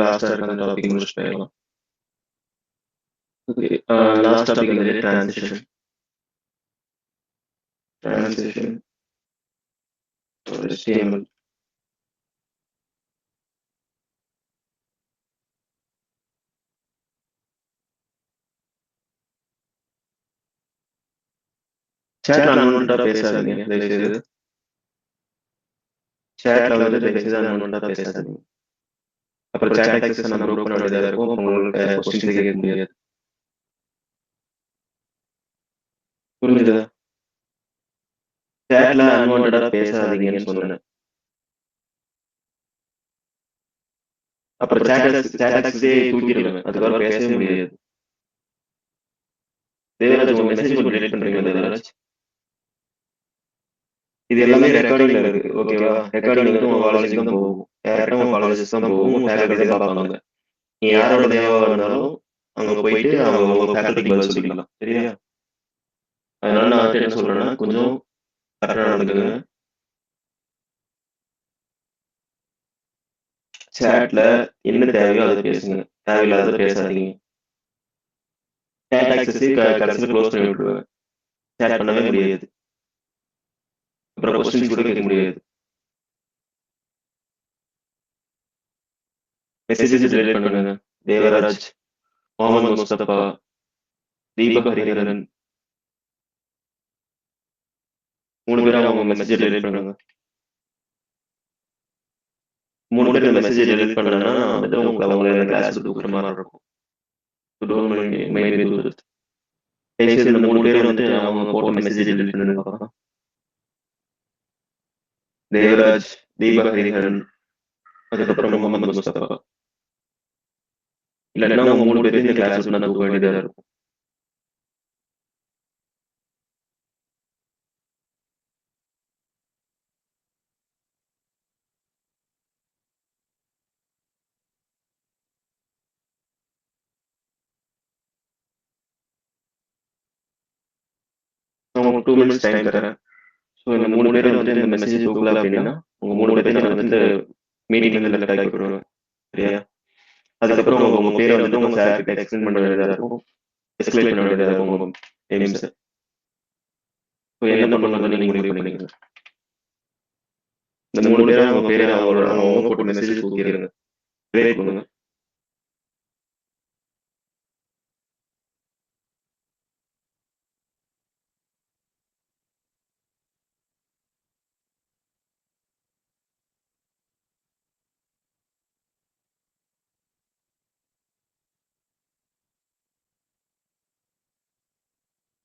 லாஸ்ட்ல லாஸ்ட்டா இருக்க அந்த டாபிக் முடிச்சுட்டு போயிடலாம். ஓகே. லாஸ்ட் டாபிக் வந்து டிரான்சிஷன். Transition HTML. சேட்ல அன்வான்டா பேசாதீங்க தயவுசெய்து. சேட்ல வந்து தயவுசெய்து அன்வான்டா பேசாதீங்க. அப்புறம் சேட் ஆக்சஸ் நம்ம ப்ரூவ் பண்ண வேண்டியதா இருக்கும். உங்களுக்கு கொஸ்டின்ஸ் கேட்க முடியாது. புரிஞ்சுதா? சேட்ல அன்வான்டா பேசாதீங்கன்னு சொன்னேன். அப்புறம் சேட் ஆக்சஸே தூக்கிடுவேன். அதுக்கப்புறம் பேசவே முடியாது. தேவராஜ் உங்க மெசேஜ் கொஞ்சம் டெலிட் பண்றீங்களா தேவராஜ்? இது எல்லாமே ரெக்கார்டிங்ல இருக்கு. ஓகேவா? ரெக்கார்டிங் வந்து உங்க காலேஜுக்கு தான் போகும். டேரக்டா உங்க காலேஜஸ் தான் போகும். உங்க ஃபேக்கல்டி தான் பார்ப்பாங்க. நீ யாரோட தேவா இருந்தாலும் அங்க போயிட்டு அவங்க உங்க ஃபேக்கல்டிக்கு பதில் சொல்லிக்கலாம். சரியா? அதனால நான் வந்துட்டு என்ன சொல்றேன்னா, கொஞ்சம் கரெக்டா நடந்துக்கங்க. சேட்ல என்ன தேவையோ அதை பேசுங்க. தேவையில்லாத பேசாதீங்க. சேட் ஆக்சஸ் கடைசியில் க்ளோஸ் பண்ணி விட்டுருவேன். சேட் பண்ணவே முடியாது. அப்புறம் கொஸ்டின்ஸ் கூட கேட்க முடியாது. மெசேஜஸ் டெலிட் பண்ணுங்க. தேவராஜ், முகமது முஸ்தபா, தீபக் ஹரிஹரன் 3 பேரும் அவங்க மெசேஜ் டெலிட் பண்ணுங்க. 3 பேர் இந்த மெசேஜ் டெலிட் பண்ணலன்னா நான் வந்துட்டு உங்களை இந்த கிளாஸ் தூக்குற மாதிரி இருக்கும். தயவுசெய்து இந்த 3 பேரும் வந்துட்டு அவங்க போட்ட மெசேஜ் டெலிட் பண்ணுங்க பார்க்கலாம். தேவராஜ், தீபக் ஹரிஹரன், அதுக்கப்புறம் முகமது முஸ்தபா. இல்லைன்னா அவங்க 3 பேரும் இந்த கிளாஸ் விட்டு நான் தூக்க வேண்டியதா இருக்கும். உங்களுக்கு 2 மினிட்ஸ் டைம் தரேன். ஸோ இந்த 3 பேரும் வந்துட்டு இந்த மெசேஜ் தூக்கல அப்படின்னா உங்க 3 பேரும் நான் வந்து மீட்டிங்ல இருந்து லெஃப்ட் ஆகி போடுவேன். சரியா? அதுக்கப்புறம் உங்க பேரை வந்துட்டு உங்க சார் கிட்ட எக்ஸ்பிளைன் பண்ண வேண்டியதா இருக்கும். எஸ்கலேட் பண்ண வேண்டியதா இருக்கும் உங்க எய்ம்ஸ். ஸோ என்ன பண்ணுங்கிறத நீங்க முடிவு பண்ணிக்கங்க. இந்த 3 பேரும் அவங்க பேரை அவங்க போட்டு மெசேஜ் தூக்கிடுங்க. பிரேக் பண்ணுங்க.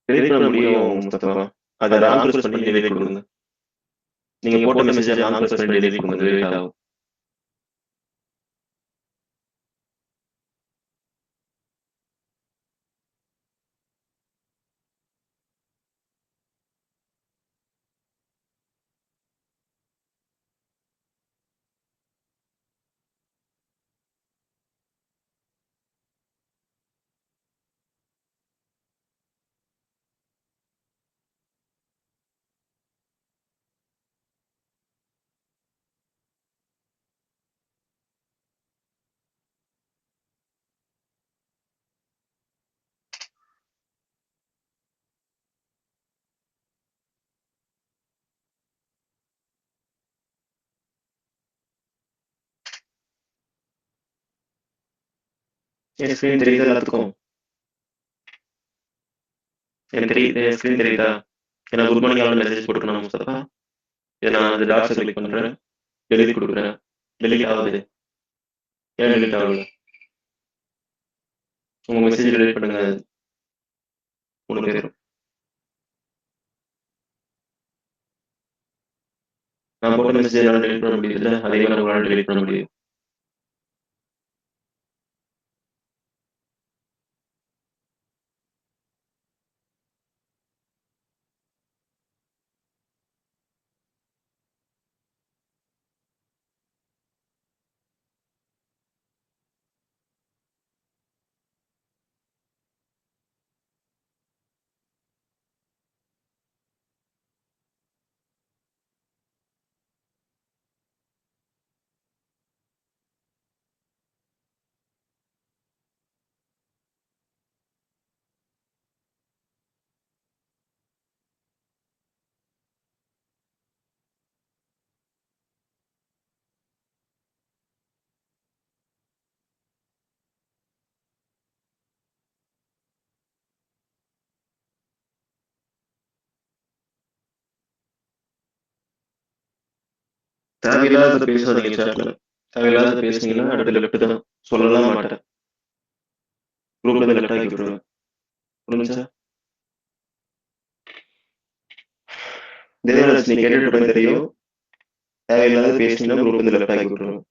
டெலிட் பண்ண முடியும் முஸ்தபா. அதை ராங் ப்ரெஸ் பண்ணி டெலிட் கொடுங்க. நீங்க போட்ட மெசேஜை ராங் ப்ரெஸ் பண்ணி டெலிட் கொடுங்க. டெலிட் ஆகும். என் ஸ்க்ரீன் தெரியுது எல்லாத்துக்கும். எனக்கு தெரியுது. ஸ்க்ரீன் தெரியுதா? ஏன்னா குட் மார்னிங் ஆல் மெசேஜ் போட்டுக்கணும் முஸ்தபா. இதை நான் அந்த டாட்ஸை கிளிக் பண்ணுறேன். டெலிட் கொடுக்குறேன். டெலிட் ஆகுது. ஏன் டெலிட் ஆகல? உங்க மெசேஜ் டெலிட் பண்ணுங்க 3 பேரும். நான் போட்ட மெசேஜ் என்னால் டெலிட் பண்ண முடியுதுல்ல, அதே மாதிரி உங்களால் டெலிட் பண்ண முடியும். தேவையில்லாத பேசாதீங்க சாட்ல. தேவையில்லாத பேசுனீங்கன்னா அடுத்து லெஃப்ட் தான். சொல்லலாம் மாட்டேன். குரூப்ல இருந்து லெஃப்ட் ஆக்கி விட்டுருவேன். புரிஞ்சுச்சா? தேவராஜ் நீ கேட்டுட்டு இருப்பேன்னு தெரியும். தேவையில்லாத பேசினீங்கன்னா குரூப்ல இருந்து லெஃப்ட் ஆக்கி விட்டுருவேன்.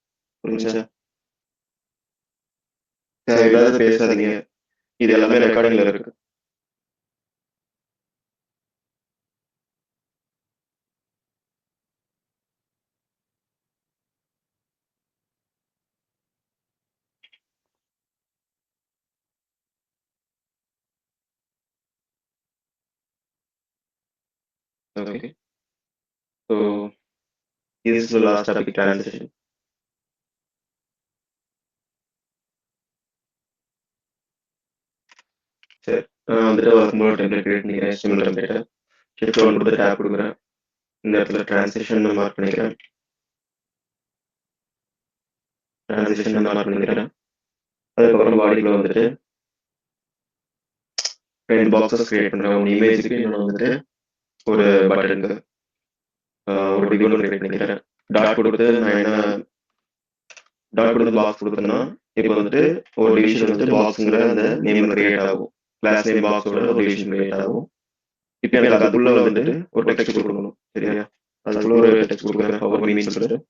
புரிஞ்சுச்சா? தேவையில்லாத பேசாதீங்க. இது எல்லாமே ரெக்கார்டிங்ல இருக்கு. Okay. So this is the last topic transition. சரி. நான் வந்துட்டு வழக்கம்போல டெம்ப்ளேட் கிரியேட் பண்ணிக்கிறேன். HTML டெம்ப்ளேட்டை. ஷிஃப்ட் 1 கொடுத்து டேப் கொடுக்குறேன். இந்த இடத்துல டிரான்சிஷன் மார்க் பண்ணிக்கிறேன். டிரான்சிஷன் மார்க் பண்ணிக்கிறேன். அதுக்கப்புறம் பாடிக்குள்ள வந்துட்டு 2 பாக்ஸஸ் கிரியேட் பண்றேன். ஒரு இமேஜுக்கு இன்னொன்று வந்துட்டு ஒரு பட்டனுக்கு ஒரு டிவ் ஒன்று கிரியேட் பண்ணிக்கிறேன். டாட் கொடுத்து நான் என்ன டாட் கொடுத்து பாக்ஸ் கொடுத்தேன்னா இப்போ வந்துட்டு ஒரு டிவிஷன் வந்துட்டு பாக்ஸுங்கிற அந்த நேம் கிரியேட் ஆகும். கிளாஸ் நேம் பாக்ஸோட ஒரு டிவிஷன் கிரியேட் ஆகும். இப்போ எனக்கு அதுக்குள்ள வந்துட்டு ஒரு டெக்ஸ்ட் கொடுக்கணும். சரியா? அதுக்குள்ள ஒரு டெக்ஸ்ட் கொடுக்குறேன். பவர் மீன் சொல்லிட்டு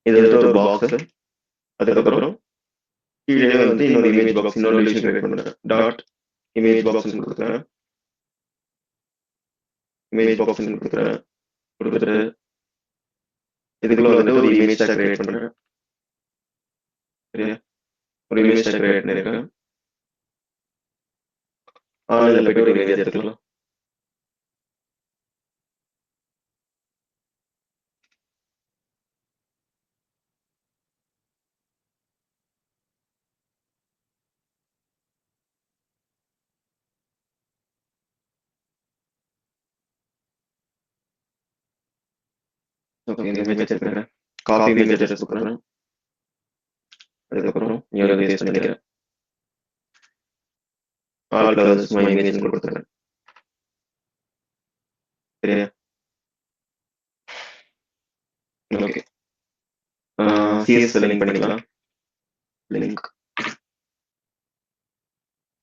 இது வந்துட்டு ஒரு பாக்ஸ். அதுக்கப்புறம் கீழே வந்துட்டு இன்னொரு இமேஜ் பாக்ஸ் இன்னொரு டிவிஷன் கிரியேட் பண்ணுறேன். டாட் இமேஜ் பாக்ஸ் கொடுக்குறேன். இமேஜ் பாக்ஸ் கொடுக்குறேன். கொடுத்துட்டு இதுக்குள்ள வந்துட்டு ஒரு இமேஜ் டேக் கிரியேட் பண்றேன். சரியா? ஒரு இமேஜ் டேக் கிரியேட் பண்ணிருக்கேன். ஆன்லைன்ல போயிட்டு ஒரு இமேஜ் எடுத்துக்கலாம். ஓகே, இந்த இமேஜ் எடுத்துக்கிறேன். காப்பி இமேஜ் அட்ரஸ் கொடுக்குறேன். அதுக்கப்புறம் இங்கே வந்து பேஸ்ட் பண்ணிக்கிறேன். ஆல் கலர்ஸ் மை இமேஜ் கொடுத்துக்கிறேன். சரியா? ஓகே. சிஎஸ் லிங்க் பண்ணிக்கலாம். லிங்க்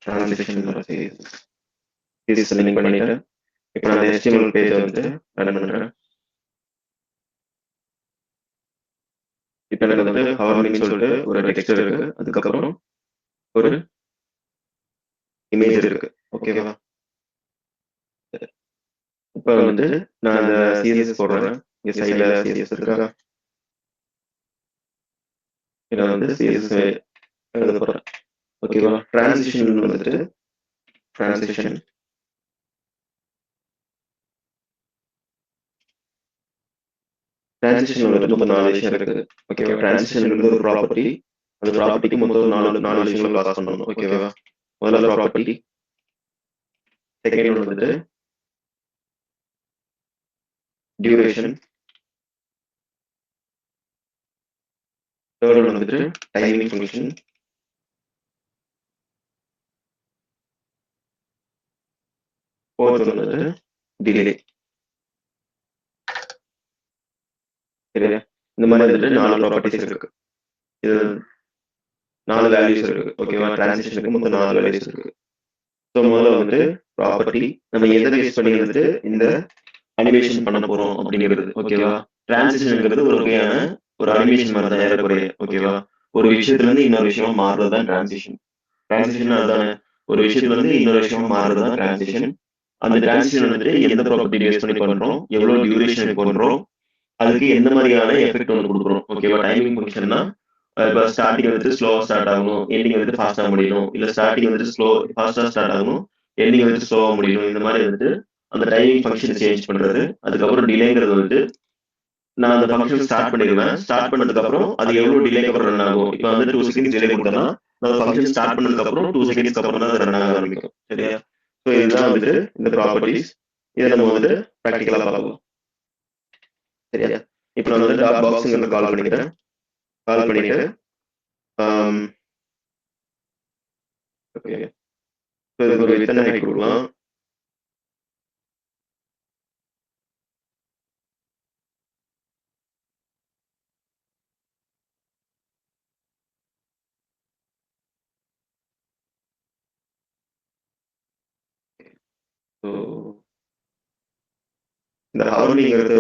டிரான்சிஷன் சிஎஸ் லிங்க் பண்ணிட்டு இப்போ நான் HTML பேஜை வந்து ரன் பண்ணுறேன். இப்போ எனக்கு வந்து ஹவர் மீன் சொல்லிட்டு ஒரு டெக்ஸ்ட் இருக்கு. அதுக்கப்புறம் ஒரு இமேஜ் இருக்கு. ஓகேவா? இப்போ வந்து நான் அந்த சிஎஸ் போடுறேன். இங்கே சைடில் சிஎஸ் இருக்கா? இதில் வந்து சிஎஸ் எழுத போகிறேன். ஓகேவா? டிரான்சிஷன் வந்துட்டு டிரான்சிஷன் வந்துட்டு மொத்தம் 4 விஷயம் இருக்குது. ஓகேவா? டிரான்சிஷன் ஒரு ப்ராப்பர்ட்டி. அந்த ப்ராப்பர்ட்டிக்கு மொத்தம் 4 விஷயங்கள் பாஸ் பண்ணணும். ஓகேவா? முதல்ல ப்ராப்பர்ட்டி, செகண்ட் ஒன் வந்துட்டு டியூரேஷன், தேர்ட் ஒன் வந்துட்டு டைமிங் ஃபங்க்ஷன், ஃபோர்த் ஒன் வந்துட்டு டிலே. சரியா? இந்த மாதிரி வந்துட்டு 4 ப்ராப்பர்ட்டிஸ் இருக்கு. இது 4 வேல்யூஸ் இருக்கு. ஓகேவா? டிரான்சிஷனுக்கு மொத்தம் 4 வேல்யூஸ் இருக்கு. ஸோ முதல்ல வந்துட்டு ப்ராப்பர்ட்டி நம்ம எதை பேஸ் பண்ணி வந்துட்டு இந்த அனிமேஷன் பண்ண போறோம் அப்படிங்கிறது. ஓகேவா? டிரான்சிஷன்ங்கிறது ஒரு வகையான ஒரு அனிமேஷன் மாதிரி தான் ஏறக்குறைய. ஓகேவா? ஒரு விஷயத்துல இருந்து இன்னொரு விஷயமா மாறுறது தான் டிரான்சிஷன். டிரான்சிஷன் அதுதானே, ஒரு விஷயத்துல இருந்து இன்னொரு விஷயமா மாறுறது தான் டிரான்சிஷன். அந்த டிரான்சிஷன் வந்துட்டு எந்த ப்ராப்பர்ட்டி பேஸ் பண்ணி பண்றோம், எவ்வளவு டியூரேஷன் பண்றோம், அதுக்கு எந்த மாதிரியான எஃபெக்ட் ஒன்று கொடுக்குறோம். ஓகேவா? டைமிங் ஃபங்க்ஷன்னா இப்போ ஸ்டார்டிங் வந்துட்டு ஸ்லோவா ஸ்டார்ட் ஆகணும், எண்டிங் வந்துட்டு ஃபாஸ்டா முடியணும், இல்ல ஸ்டார்டிங் வந்துட்டு ஃபாஸ்டா ஸ்டார்ட் ஆகணும், எண்டிங் வந்துட்டு ஸ்லோவா முடியணும். இந்த மாதிரி வந்துட்டு அந்த டைமிங் ஃபங்க்ஷன் சேஞ்ச் பண்றது. அதுக்கப்புறம் டிலேங்கிறது வந்துட்டு நான் அந்த ஃபங்க்ஷன் ஸ்டார்ட் பண்ணிடுவேன். ஸ்டார்ட் பண்ணதுக்கு அப்புறம் அது எவ்வளவு டிலேக்கு அப்புறம் ரன் ஆகும். இப்போ வந்து 2 செகண்ட்ஸ் டிலே கொடுத்தேன்னா அந்த ஃபங்க்ஷன் ஸ்டார்ட் பண்ணதுக்கு அப்புறம் 2 செகண்ட்ஸ்க்கு அப்புறம் தான் அது ரன் ஆக ஆரம்பிக்கும். சரியா? ஸோ இதுதான் வந்துட்டு இந்த ப்ராப்பர்ட்டிஸ். இதை நம்ம வந்துட்டு ப்ராக்டிக்கலா பார்க்கலாம். சரியா? இப்போ நான் வந்து டாட் பாக்ஸ்ங்கிறத கால் பண்ணிக்கிறேன். கால் பண்ணிட்டு ஓகே, இதுக்கு ஒரு வித்தனை ஹைட் கொடுக்கலாம். ஸோ இந்த ஹவர்லிங்கிறது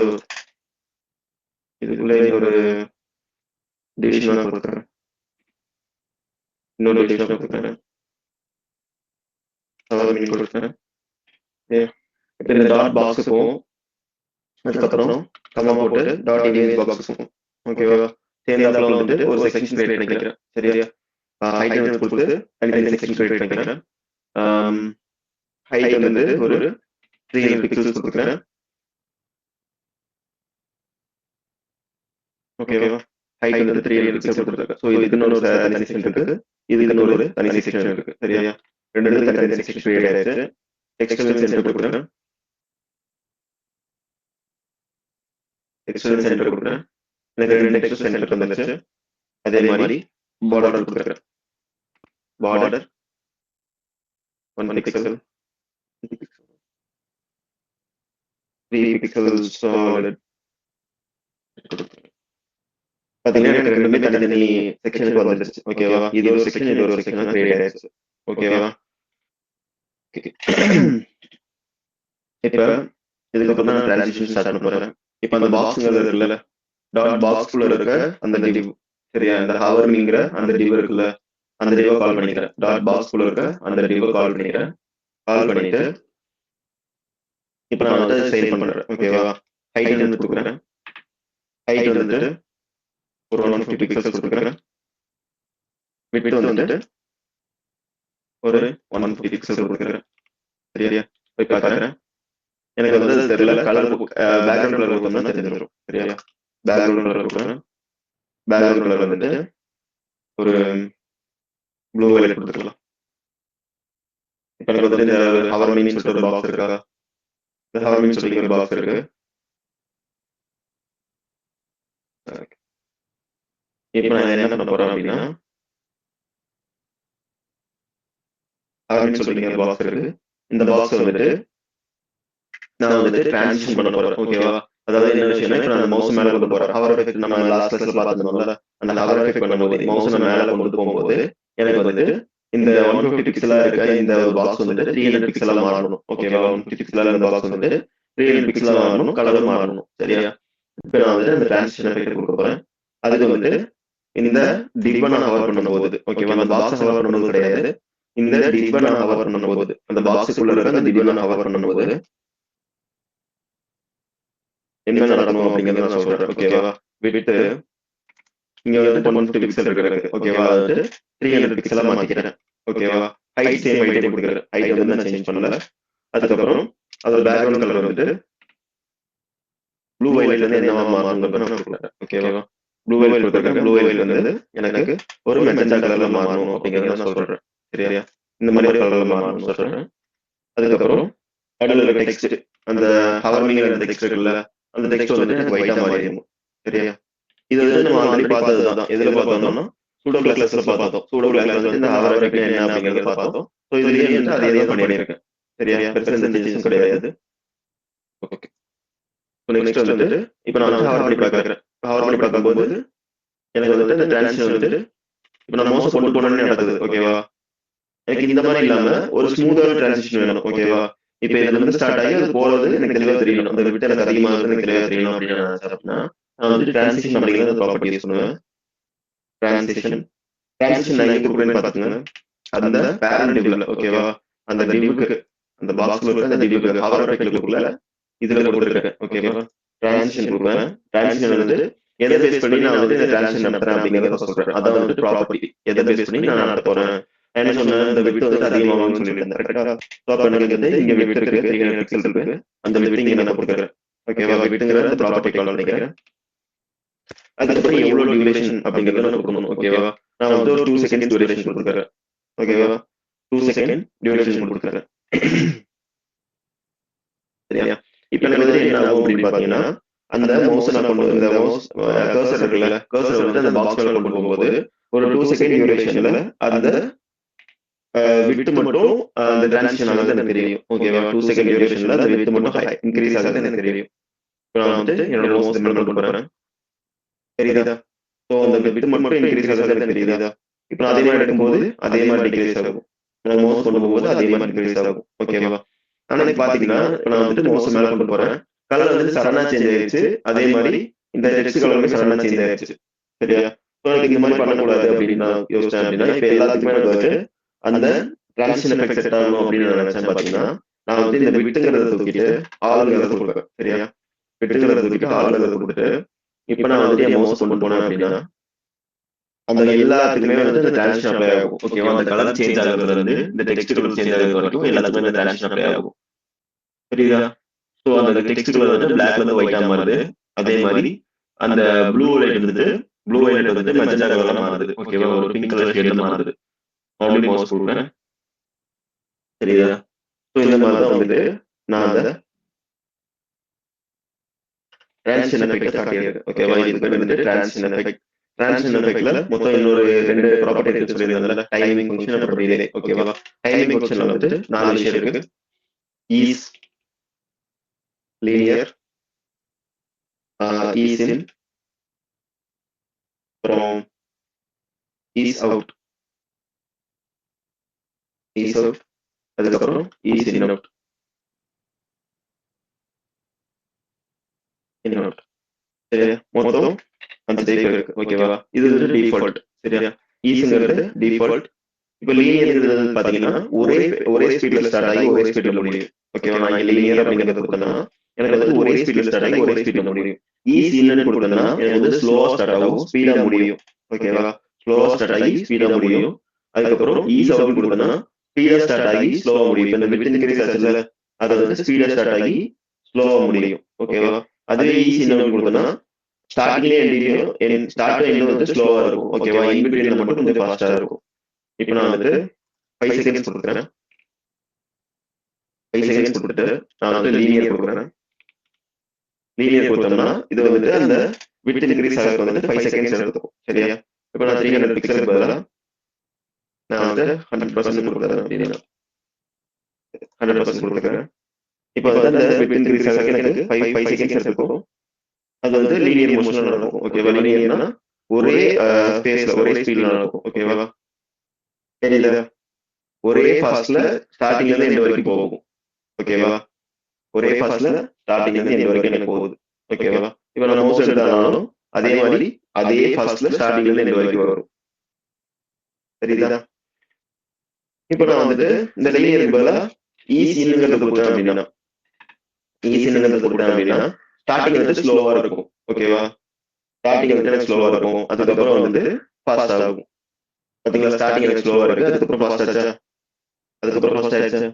இதுக்குள்ள இன்னொரு டிவிஷனாக கொடுக்குறேன், இன்னொரு டிவிஷனாக கொடுக்குறேன், ஹவர்லிங் கொடுக்குறேன். இப்போ இந்த டாட் பாக்ஸுக்கும் அதுக்கப்புறம் கம்மா போட்டு டாட் இமேஜ் பாக்ஸுக்கும் ஓகேவா சேர்ந்தாப்புல வந்துட்டு ஒரு செக்ஷன் கிரியேட் பண்ணிக்கிறேன். சரியா? ஹைட் வந்து கொடுத்து தனித்தனி செக்ஷன் கிரியேட் பண்ணிக்கிறேன். ஹைட் வந்து ஒரு 300 பிக்சல்ஸ் கொடுக்குறேன். ஓகேவா? ஹைட் வந்து 300 பிக்சல்ஸ் கொடுத்துருக்கேன். ஸோ இதுக்கு இன்னொரு தனி செக்ஷன் இருக்கு, இதுக்கு இன்னொரு தனி செக்ஷன் இருக்கு. சரியா? ரெண்டு தனி செக்ஷன் கிரியேட் ஆயிடுச்சு. டெக்ஸ்ட் சென்டர் கொடுக்குறேன், டெக்ஸ்ட் சென்டர் கொடுக்குறேன். எனக்கு ரெண்டு டெக்ஸ்ட் சென்டர் வந்துருச்சு. அதே மாதிரி பார்டர் கொடுக்குறேன். பார்டர் 1 பிக்சல், 3 பிக்சல் சாலிட் பாத்தீங்கன்னா எனக்கு ரெண்டுமே தனித்தனி செக்ஷனுக்கு வந்துருச்சு. ஓகேவா? இது ஒரு செக்ஷன், இது ஒரு செக்ஷன் கிரியேட் ஆயிடுச்சு. ஓகேவா? இப்ப இதுக்கப்புறம் நான் டிரான்சிஷன் ஸ்டார்ட் பண்ண போறேன். இப்ப அந்த பாக்ஸ்ங்கிறது இருக்குல்ல, டாட் பாக்ஸ்குள்ள இருக்க அந்த டிவ், சரியா? இந்த ஹவர்லிங்கிற அந்த டிவ் இருக்குல்ல, அந்த டிவை கால் பண்ணிக்கிறேன். டாட் பாக்ஸ்குள்ள இருக்க அந்த டிவை கால் பண்ணிக்கிறேன். கால் பண்ணிட்டு இப்ப நான் வந்து சேவ் பண்றேன். ஓகேவா? ஹைட் வந்து கொடுக்குறேன். ஹைட் வந்துட்டு ஒரு 150 பிக்சல்ஸ் கொடுக்குறேன். விட்த் வந்துட்டு ஒரு 150 பிக்சல்ஸ் கொடுக்குறேன். சரியா? போய் பார்க்குறேன். எனக்கு வந்து தெரியல, கலர் பேக்ரவுண்ட் கலர் கொடுத்தோம்னா தெரிஞ்சிடும். சரியா? பேக்ரவுண்ட் கலர் கொடுக்குறேன். பேக்ரவுண்ட் கலர் வந்துட்டு ஒரு ப்ளூ கலர் கொடுத்துக்கலாம். இப்போ எனக்கு வந்துட்டு இந்த ஹவர் மீன் சொல்லிட்டு ஒரு பாக்ஸ் இருக்கா, இந்த ஹவர் மீன் சொல்லி ஒரு பாக்ஸ் இருக்கு. இப்போ நான் என்ன பண்ண போறேன் அப்படின்னா, ஹவர் மீன் சொல்லி ஒரு பாக்ஸ் இருக்கு. இந்த பாக்ஸ் வந்துட்டு நான் வந்துட்டு டிரான்சிஷன் பண்ண போறேன். ஓகேவா? அதாவது என்ன விஷயம்னா, இப்போ நான் மவுஸ் மேல கொண்டு போறேன். ஹவர் எஃபெக்ட் நம்ம லாஸ்ட் கிளாஸ்ல பார்த்துருந்தோம்ல, அந்த ஹவர் எஃபெக்ட் பண்ணும்போது மவுஸ் மேல கொண்டு போகும்போது எனக்கு வந்துட்டு இந்த 150 பிக்சலா இருக்க இந்த பாக்ஸ் வந்துட்டு 300 பிக்சலா மாறணும். ஓகேவா? 150 பிக்சலா இந்த பாக்ஸ் வந்துட்டு 300 பிக்சலா மாறணும், கலர் மாறணும். சரியா? இப்போ நான் வந்துட்டு அந்த டிரான்சிஷன் எஃபெக்ட் கொடுக்க போறேன். அதுக்கு வந்துட்டு இந்த டிப்பை நான் ஹவர் பண்ணும்போது, ஓகேவா? அந்த பாக்ஸ் ஹவர் பண்ணும்போது கிடையாது, இந்த டிப்பை நான் ஹவர் பண்ணும்போது, அந்த பாக்ஸுக்குள்ள இருக்க அந்த டிப்பை நான் ஹவர் பண்ணும்போது என்ன நடக்கணும் அப்படிங்கறத நான் சொல்றேன். ஓகேவா? விட்டு இங்க வந்து 150 பிக்சல் இருக்கு. ஓகேவா? அது 300 பிக்சலா மாத்திக்கிறேன். ஓகேவா? ஹைட் சேம் ஹைட்டே கொடுக்குறேன். ஹைட் வந்து நான் சேஞ்ச் பண்ணல. அதுக்கப்புறம் அதோட பேக்ரவுண்ட் கலர் வந்துட்டு ப்ளூ வைட்ல இருந்து என்னவா மாறணும்னு நான் கொடுக்குறேன். ஓகேவா? ப்ளூ வைட் கொடுக்குறேன். ப்ளூ வைட்ல இருந்து எனக்கு ஒரு மெஜந்தா கலர்ல மாறணும் அப்படிங்கறத நான் சொல்றேன். சரியா? இந்த மாதிரி கலர்ல மாறணும்னு சொல்றேன். அதுக்கப்புறம் அதுல இருக்க டெக்ஸ்ட், அந்த ஹவர்லிங்கிற அந்த டெக்ஸ்ட் இருக்குல்ல, அந்த டெக்ஸ்ட் வந்துட்டு எனக்கு ஒயிட்டா மாறிடணும். சரியா? இது வந்து நம்ம ஆல்ரெடி பார்த்ததுதான். எதுல பார்த்தோம்னா சூடோ கிளாஸ்ல பார்த்தோம். சூடோ கிளாஸ்ல வந்து இந்த ஹவர் எஃபெக்ட் என்ன அப்படிங்கறத பார்த்தோம். ஸோ இதுலயே வந்து அதே தான் பண்ணியிருக்கேன். சரியா? பெருசா எந்த சேஞ்சஸும் கிடையாது. ஓகே. நெக்ஸ்ட் வந்துட்டு இப்போ நான் வந்து ஹவர் பண்ணி பார்க்குறேன். ஹவர் பண்ணி பார்க்கும்போது எனக்கு வந்துட்டு இந்த டிரான்சிஷன் வந்துட்டு இப்போ நான் மோசம் கொண்டு போனோன்னு நடக்குது. ஓகேவா? எனக்கு இந்த மாதிரி இல்லாம ஒரு ஸ்மூத்தான டிரான்சிஷன் வேணும். ஓகேவா? இப்போ இதுல இருந்து ஸ்டார்ட் ஆகி அது போறது எனக்கு தெளிவா தெரியணும். அந்த விட்டு எனக்கு அதிகமாக எனக்கு தெளிவா தெரியணும் அப்படின்னு நான் நினைச்சேன்னா நான் வந்து டிரான்சிஷன் அப்படிங்கிற ப்ராப்பர்ட்டி யூஸ் பண்ணுவேன். டிரான்சிஷன் நான் எங்க கொடுக்குறேன்னு பாத்துங்க, அந்த பேரண்ட் டிவ்ல. ஓகேவா? அந்த டிவ்க்கு அந்த பாக்ஸ்ல இருக்க அந்த டிவ்க்கு ஹவர் எஃபெக்ட்க்குள்ள இதுல கொடுத்துருக்கேன். ஓகேவா? டிரான்சிஷன் கொடுப்பேன். டிரான்சிஷன் வந்து எதை பேஸ் பண்ணி நான் வந்து டிரான்சிஷன் நடத்துறேன் அப்படிங்கறத சொல்றேன். அதான் வந்து ப்ராப்பர்ட்டி. எதை பேஸ் பண்ணி நான் நடத்த போறேன். என்ன சொன்னேன், இந்த விட்டு வந்து அதிகமாகும்னு சொல்லிட்டு கரெக்டா? எனக்கு வந்து இங்க விட்டு இருக்கு, 300 பிக்சல் இருக்கு. அந்த விட்டு இங்க நான் கொடுக்குறேன். ஓகேவா? விட்டுங்கிற அந்த ப்ராப்பர்ட்டி கால் பண்ணிக்கிறேன். அதுக்கப்புறம் எவ்வளவு டியூரேஷன் அப்படிங்கறத நான் கொடுக்கணும். ஓகேவா? நான் வந்து ஒரு 2 செகண்ட் டியூரேஷன் கொடுக்குறேன். ஓகேவா? 2 செகண்ட் டியூரேஷன் கொடுக்குறேன். சரியா? இப்போ எனக்கு வந்து என்ன ஆகும் அப்படின்னு பாத்தீங்கன்னா, அந்த மவுஸ் நான் கொண்டு இந்த மவுஸ் கர்சர் இருக்குல்ல, கர்சர் வந்து அந்த பாக்ஸ்ல கொண்டு போகும்போது ஒரு 2 செகண்ட் டியூரேஷன்ல அந்த விட்டு மட்டும் அந்த டிரான்சிஷன் ஆகுது எனக்கு தெரியும். ஓகேவா? 2 செகண்ட் டியூரேஷன்ல அந்த விட்டு மட்டும் இன்க்ரீஸ் ஆகுது எனக்கு தெரியும். நான் வந்து என்னோட மவுஸ் திம்பிள் கொண்டு போறேன். தெரியுதா? ஸோ அந்த விட்டு மட்டும் இன்க்ரீஸ் ஆகுது எனக்கு தெரியுதா? இப்போ நான் அதே மாதிரி எடுக்கும்போது அதே மாதிரி டிக்ரீஸ் ஆகும். நான் மவுஸ் கொண்டு போகும்போது அதே மாதிரி டிக்ரீஸ் ஆகும். ஓகேவா? ஆனா பாத்தீங்கன்னா இப்ப நான் வந்துட்டு மவுஸ் மேல கொண்டு போறேன், கலர் வந்துட்டு சடனா சேஞ்ச் ஆயிருச்சு. அதே மாதிரி இந்த டெக்ஸ்ட் கலருமே சடனா சேஞ்ச் ஆயிருச்சு. சரியா? எனக்கு இந்த மாதிரி பண்ணக்கூடாது அப்படின்னு நான் யோசிச்சேன் அப்படின்னா, இப்ப எல்லாத்துக்குமே எனக்கு வந்துட்டு அந்த டிரான்சிஷன் எஃபெக்ட் செட் ஆகணும் அப்படின்னு நான் நினைச்சேன் பாத்தீங்கன்னா, நான் வந்து இந்த விட்டுங்கிறத தூக்கிட்டு ஆளுங்கிறத கொடுப்பேன். சரியா? விட்டுங்கிறத தூக்கிட்டு ஆளுங்கிறத கொடுத்துட்டு, இப்ப நான் வந்துட்டு என் மவுஸ் கொண்டு போனேன் அப்படின்னா, அந்த எல்லாத்துக்குமே வந்துட்டு அந்த டிரான்சிஷன் அப்ளை ஆகும். ஓகேவா? அந்த கலர் சேஞ்ச் ஆகுறதுல இருந்து இந்த டெக்ஸ்ட் கலர் சேஞ்ச் ஆகுறது வரைக்கும் எல்லாத்துக்குமே அந்த டிரான்சிஷன் அப்ளை ஆகும். புரியுதா? ஸோ அந்த டெக்ஸ்ட் கலர் வந்து பிளாக்ல இருந்து ஒயிட்டா மாறுது. அதே மாதிரி அந்த ப்ளூ லைட் வந்துட்டு ப்ளூ லைட் வந்துட்டு மெஜெண்டா கலர்ல மாறுது. ஓகேவா? ஒரு பிங்க் கலர் ஷேட்ல மாறுது. மறுபடியும் மவுஸ் கொடுக்குறேன். சரியா? ஸோ இந்த மாதிரி தான் வந்துட்டு நான் அந்த டிரான்சிஷன் எஃபெக்ட் காட்டியிருக்கேன். ஓகேவா? இதுக்கு பேர் வந்துட்டு டிரான்சிஷன் எஃபெக்ட். டிரான்சிஷன் எஃபெக்ட்ல மொத்தம் இன்னொரு 2 ப்ராப்பர்ட்டி இருக்கு சொல்லியிருந்தேன்ல. டைமிங் ஃபங்க்ஷன் அப்புறம் டிலே. ஓகேவா? டைமிங் ஃபங்க்ஷன்ல வந்துட்டு 4 விஷயம் இருக்கு. ஈஸ், லீனியர், ஈஸ் இன், அப்புறம் ஈஸ் அவுட், ஈஸ் அவுட், அதுக்கப்புறம் ease in out, in out. சரியா? மொத்தம் 5 டைப் இருக்கு. ஓகேவா? இது வந்து டிஃபால்ட். சரியா? ஈஸ்ங்கிறது டிஃபால்ட். இப்ப லீனியர்ங்கிறது வந்து பாத்தீங்கன்னா ஒரே ஸ்பீட்ல ஸ்டார்ட் ஆகி ஒரே ஸ்பீட்ல முடியும். ஓகேவா? நான் இங்க லீனியர் அப்படிங்கறத கொடுத்தேன்னா எனக்கு வந்து ஒரே ஸ்பீட்ல ஸ்டார்ட் ஆகி ஒரே ஸ்பீட்ல முடியும். ஈஸ் இன்னும் கொடுத்தேன்னா எனக்கு வந்து ஸ்லோவா ஸ்டார்ட் ஆகும், ஸ்பீடா முடியும். ஓகேவா? ஸ்லோவா ஸ்டார்ட் ஆகி ஸ்பீடா முடியும். அதுக்கப்புறம் ஈஸ் அவுட் கொடுத்தேன்னா ஸ்பீடா ஸ்டார்ட் ஆகி ஸ்லோவா முடியும். இப்ப இந்த வித் இன்கிரீஸ் ஆச்சுல, அது வந்து ஸ்பீடா ஸ்டார்ட் ஆகி ஸ்லோவா முடியும். ஓகேவா? அதுவே ஈஸ் இன்னும் கொடுத்தேன்னா ஸ்டார்டிங்லயே எண்டிங்கும் ஸ்டார்ட் எண்ட் வந்து ஸ்லோவா இருக்கும். ஓகேவா? இன் பிட்வீன்ல மட்டும் கொஞ்சம் ஃபாஸ்டா இருக்கும். இப்போ நான் வந்துட்டு 5 செகண்ட்ஸ் கொடுக்குறேன். 5 செகண்ட்ஸ் கொடுத்துட்டு நான் வந்து லீனியர் கொடுக்குறேன். லீனியர் கொடுத்தோம்னா இது வந்துட்டு அந்த வித் இன்கிரீஸ் ஆகிறது வந்துட்டு 5 செகண்ட்ஸ் எடுத்துக்கும். சரியா? இப்போ நான் 300 பிக்சலுக்கு பதிலாக நான் வந்து 100% கொடுக்குறேன் அப்படின்னா 100% கொடுக்குறேன். இப்போ வந்து அந்த வித் இன்கிரீஸ் ஆகிறது எனக்கு 5 செகண்ட்ஸ் எடுத்துக்கும். அது வந்து லீனியர் மோஷன்ல நடக்கும். ஓகேவா? லீனியர்னா ஒரே ஸ்பேஸ்ல ஒரே ஸ்பீட்ல நடக்கும். ஓகேவா? தெரியல, ஒரே ஃபாஸ்ட்ல ஸ்டார்டிங்ல இருந்து எண்ட் வரைக்கும் போகும். ஓகேவா? ஒரே ஃபாஸ்ட்ல ஸ்டார்டிங்ல இருந்து எண்ட் வரைக்கும் எனக்கு போகுது. ஓகேவா? இப்போ நான் மவுஸ் எடுத்தாலும் அதே மாதிரி அதே ஃபாஸ்ட்ல ஸ்டார்டிங்ல இருந்து எண்ட் வரைக்கும் வரும். சரிதா? இப்போ நான் வந்துட்டு இந்த லீனியருக்கு பதிலா ஈஸிங்கிறத கொடுத்தேன் அப்படின்னா ஸ்டார்டிங் வந்து ஸ்லோவா இருக்கும். ஓகேவா? ஸ்டார்டிங் வந்து எனக்கு ஸ்லோவா இருக்கும், அதுக்கப்புறம் வந்துட்டு ஃபாஸ்ட் ஆகும். பாத்தீங்களா? ஸ்டார்டிங் எனக்கு ஸ்லோவா இருக்கு, அதுக்கப்புறம் ஃபாஸ்ட் ஆச்சா, அதுக்கப்புறம் ஃபாஸ்ட் ஆயிடுச்சு.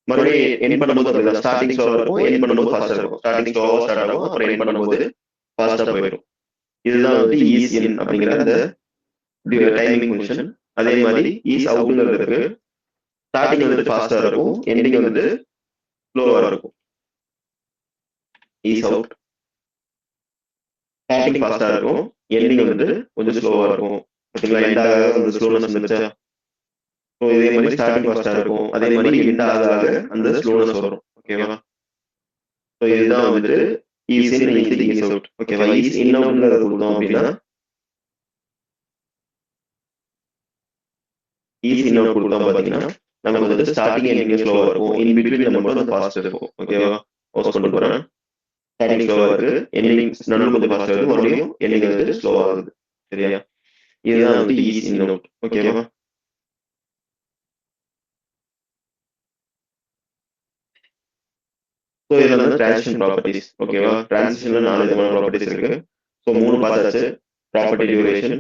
மறுபடியும் எண்ட் பண்ணும்போது அப்படிதான், ஸ்டார்டிங் ஸ்லோவா இருக்கும், எண்ட் பண்ணும்போது ஃபாஸ்டா இருக்கும். ஸ்டார்டிங் ஸ்லோவா ஸ்டார்ட் ஆகும், அப்புறம் எண்ட் பண்ணும்போது ஃபாஸ்டா போயிடும். இதுதான் வந்து ஈஸ் இன் அப்படிங்கிற அந்த டைமிங் ஃபங்க்ஷன். அதே மாதிரி ஈஸ் அவுட்ங்கிறது இருக்கு. ஸ்டார்டிங் வந்துட்டு ஃபாஸ்டா இருக்கும், எண்டிங் வந்துட்டு ஸ்லோவா இருக்கும். ஈஸ் அவுட் ஸ்டார்டிங் ஃபாஸ்டா இருக்கும், எண்டிங் வந்துட்டு கொஞ்சம் ஸ்லோவா இருக்கும். பாத்தீங்களா? எண்ட் ஆக அந்த ஸ்லோனஸ் வந்துச்சா. ஸோ இதே மாதிரி ஸ்டார்டிங் ஃபாஸ்டா இருக்கும், அதே மாதிரி எண்ட் ஆக அந்த ஸ்லோனஸ் வரும். ஓகேவா? ஸோ இதுதான் வந்துட்டு ஈஸ் இன் இது ஈஸ் அவுட். ஓகேவா? ஈஸ் இன் அவுட்ங்கிறத கொடுத்தோம் அப்படின்னா ஈஸ் இன் அவுட் கொடுத்தோம் பாத்தீங்கன்னா நமக்கு வந்துட்டு ஸ்டார்டிங் எண்டிங் ஸ்லோவா இருக்கும், இன் பிட்வீன்ல மட்டும் அந்த ஃபாஸ்ட் இருக்கும். ஓகேவா? மவுஸ் கொண்டு போறேன், ஸ்டார்டிங் ஸ்லோவா இருக்கு, எண்டிங் நடுவில் கொஞ்சம் ஃபாஸ்டா இருக்கு, மறுபடியும் எண்டிங் வந்துட்டு ஸ்லோவா ஆகுது. சரியா? இதுதான் வந்து ஈஸ் இன் அவுட். ஓகேவா? ஸோ இதுல வந்து டிரான்சிஷன் ப்ராப்பர்ட்டிஸ். ஓகேவா? டிரான்சிஷன்ல 4 விதமான ப்ராப்பர்ட்டிஸ் இருக்கு. ஸோ 3 பார்த்தாச்சு. Property duration,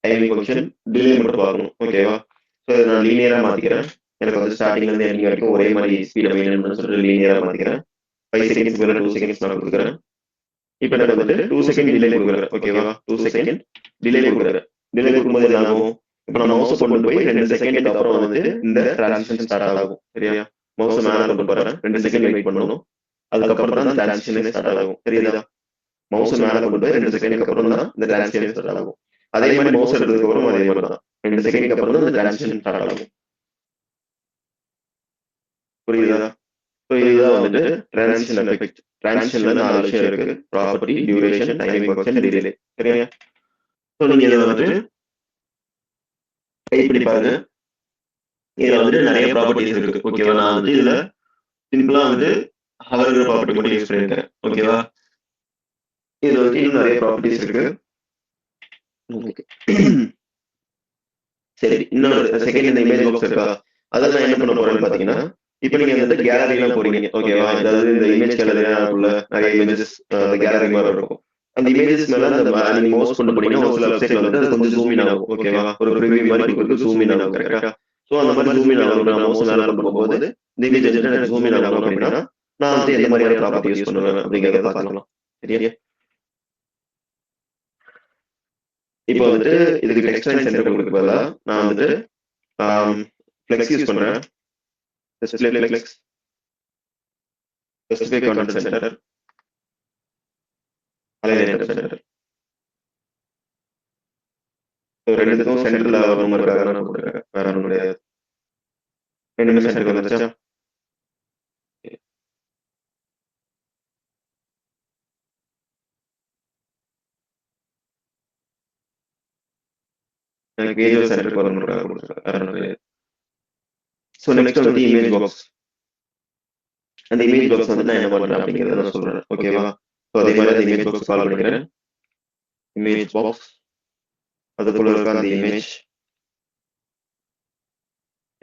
timing function, delay மட்டும் பார்க்கணும். ஓகேவா? ஸோ இதை நான் லீனியரா மாத்திக்கிறேன். எனக்கு வந்து ஸ்டார்டிங்ல இருந்து எண்டிங் வரைக்கும் ஒரே மாதிரி ஸ்பீடை மெயின்டைன் பண்ண சொல்லிட்டு லீனியரா மாத்திக்கிறேன். 5 செகண்ட்ஸ் மேல 2 செகண்ட்ஸ் நான் கொடுக்குறேன். இப்போ எனக்கு வந்துட்டு 2 செகண்ட் டிலே கொடுக்குறேன். ஓகேவா? 2 செகண்ட் டிலே கொடுக்குறேன். டிலே கொடுக்கும்போது என்ன ஆகும்? இப்போ நான் மவுஸ் கொண்டு போய் 2 செகண்டுக்கு அப்புறம் வந்து இந்த டிரான்சிஷன் ஸ்டார்ட் ஆகும். சரியா? மவுஸ் மேல கொண்டு போறேன், 2 செகண்ட் வெயிட் பண்ணணும், அதுக்கப்புறம் தான் டிரான்சிஷனே ஸ்டார்ட் ஆகும். தெரியுதா? மவுஸ் மேல கொண்டு போய் 2 செகண்டுக்கு அப்புறம் தான் இந்த டிரான்சிஷன் ஸ்டார்ட் ஆகும். அதே மாதிரி மவுஸ் எடுத்ததுக்கு அப்புறம் அதே மாதிரி தான் 2 செகண்டுக்கு அப்புறம் தான் இந்த டிரான்சிஷன் ஸ்டார்ட் ஆகும். புரியுதா? ஸோ இதுதான் வந்துட்டு டிரான்சிஷன் எஃபெக்ட். டிரான்சிஷன்ல 4 விஷயம் இருக்கு: property, duration, timing function, delay. சரியா? ஸோ நீங்க இதை வந்துட்டு டைப் பண்ணி பாருங்க. இதுல வந்துட்டு நிறைய ப்ராப்பர்ட்டிஸ் இருக்கு. ஓகேவா? நான் வந்துட்டு இதுல சிம்பிளா வந்துட்டு ஹவர்ங்கிற ப்ராப்பர்ட்டி மட்டும் யூஸ் பண்ணியிருக்கேன். ஓகேவா? இதுல வந்துட்டு இன்னும் நிறைய ப்ராப்பர்ட்டிஸ் இருக்கு. ஓகே. சரி, இன்னொரு செகண்ட் இந்த இமேஜ் பாக்ஸ் இருக்கா? அதில நான் என்ன பண்ண போறேன்னு பார்த்தீங்கன்னா, இப்ப நீங்க வந்துட்டு கேலரிலாம் போறீங்க. ஓகேவா? அதாவது இந்த இமேஜ் கேலரிலாம் இருக்குள்ள நிறைய இமேஜஸ் அந்த கேலரி மாரி இருக்கும். அந்த இமேஜஸ் மேல அந்த நீங்க மவுஸ் கொண்டு போனீங்கன்னா, ஒரு சில வெப்சைட்ல வந்துட்டு அது கொஞ்சம் ஜூம் இன் ஆகும். ஓகேவா? ஒரு பிரிவியூ மாரி குடுக்குறதுக்கு ஜூம் இன் ஆகும். கரெக்ட்டா? சோ அந்த மாரி ஜூம் இன் ஆகணும். நான் மவுஸ் மேல கொண்டு போகும்போது, இந்த இமேஜ் வந்துட்டு எனக்கு ஜூம் இன் ஆகணும் அப்படின்னா, நான் வந்து எந்த மாதிரியான ப்ராப்பர்ட்டி யூஸ் பண்ணுவேன் அப்படிங்கிறத பார்க்கலாம். சரியா? இப்போ வந்துட்டு இதுக்கு டெக்ஸ்ட் லைன் சென்டர் கொடுக்கறதுக்கு பதிலா நான் வந்துட்டு ஃப்ளெக்ஸ் யூஸ் பண்றேன். Display flex, specify content center, align center. ரெண்டுத்துக்கும் சென்டர்ல வரணுங்கிறதுக்காக நான் போட்டுருக்கேன். வேற ஒன்றும் கிடையாது. ரெண்டுமே சென்டருக்கு வந்துருச்சா? எனக்கு பேஜ் சென்டருக்கு வரணுங்கிறதுக்காக கொடுத்துருக்கேன். வேற ஒன்றும் கிடையாது. ஸோ நெக்ஸ்ட் வந்து இமேஜ் பாக்ஸ். அந்த இமேஜ் பாக்ஸ் வந்து நான் என்ன பண்றேன் அப்படிங்கிறத நான் சொல்றேன். ஓகேவா? ஸோ அதே மாதிரி அந்த இமேஜ் பாக்ஸ் கால் பண்ணிக்கிறேன். இமேஜ் பாக்ஸ், அதுக்குள்ள இருக்க அந்த இமேஜ்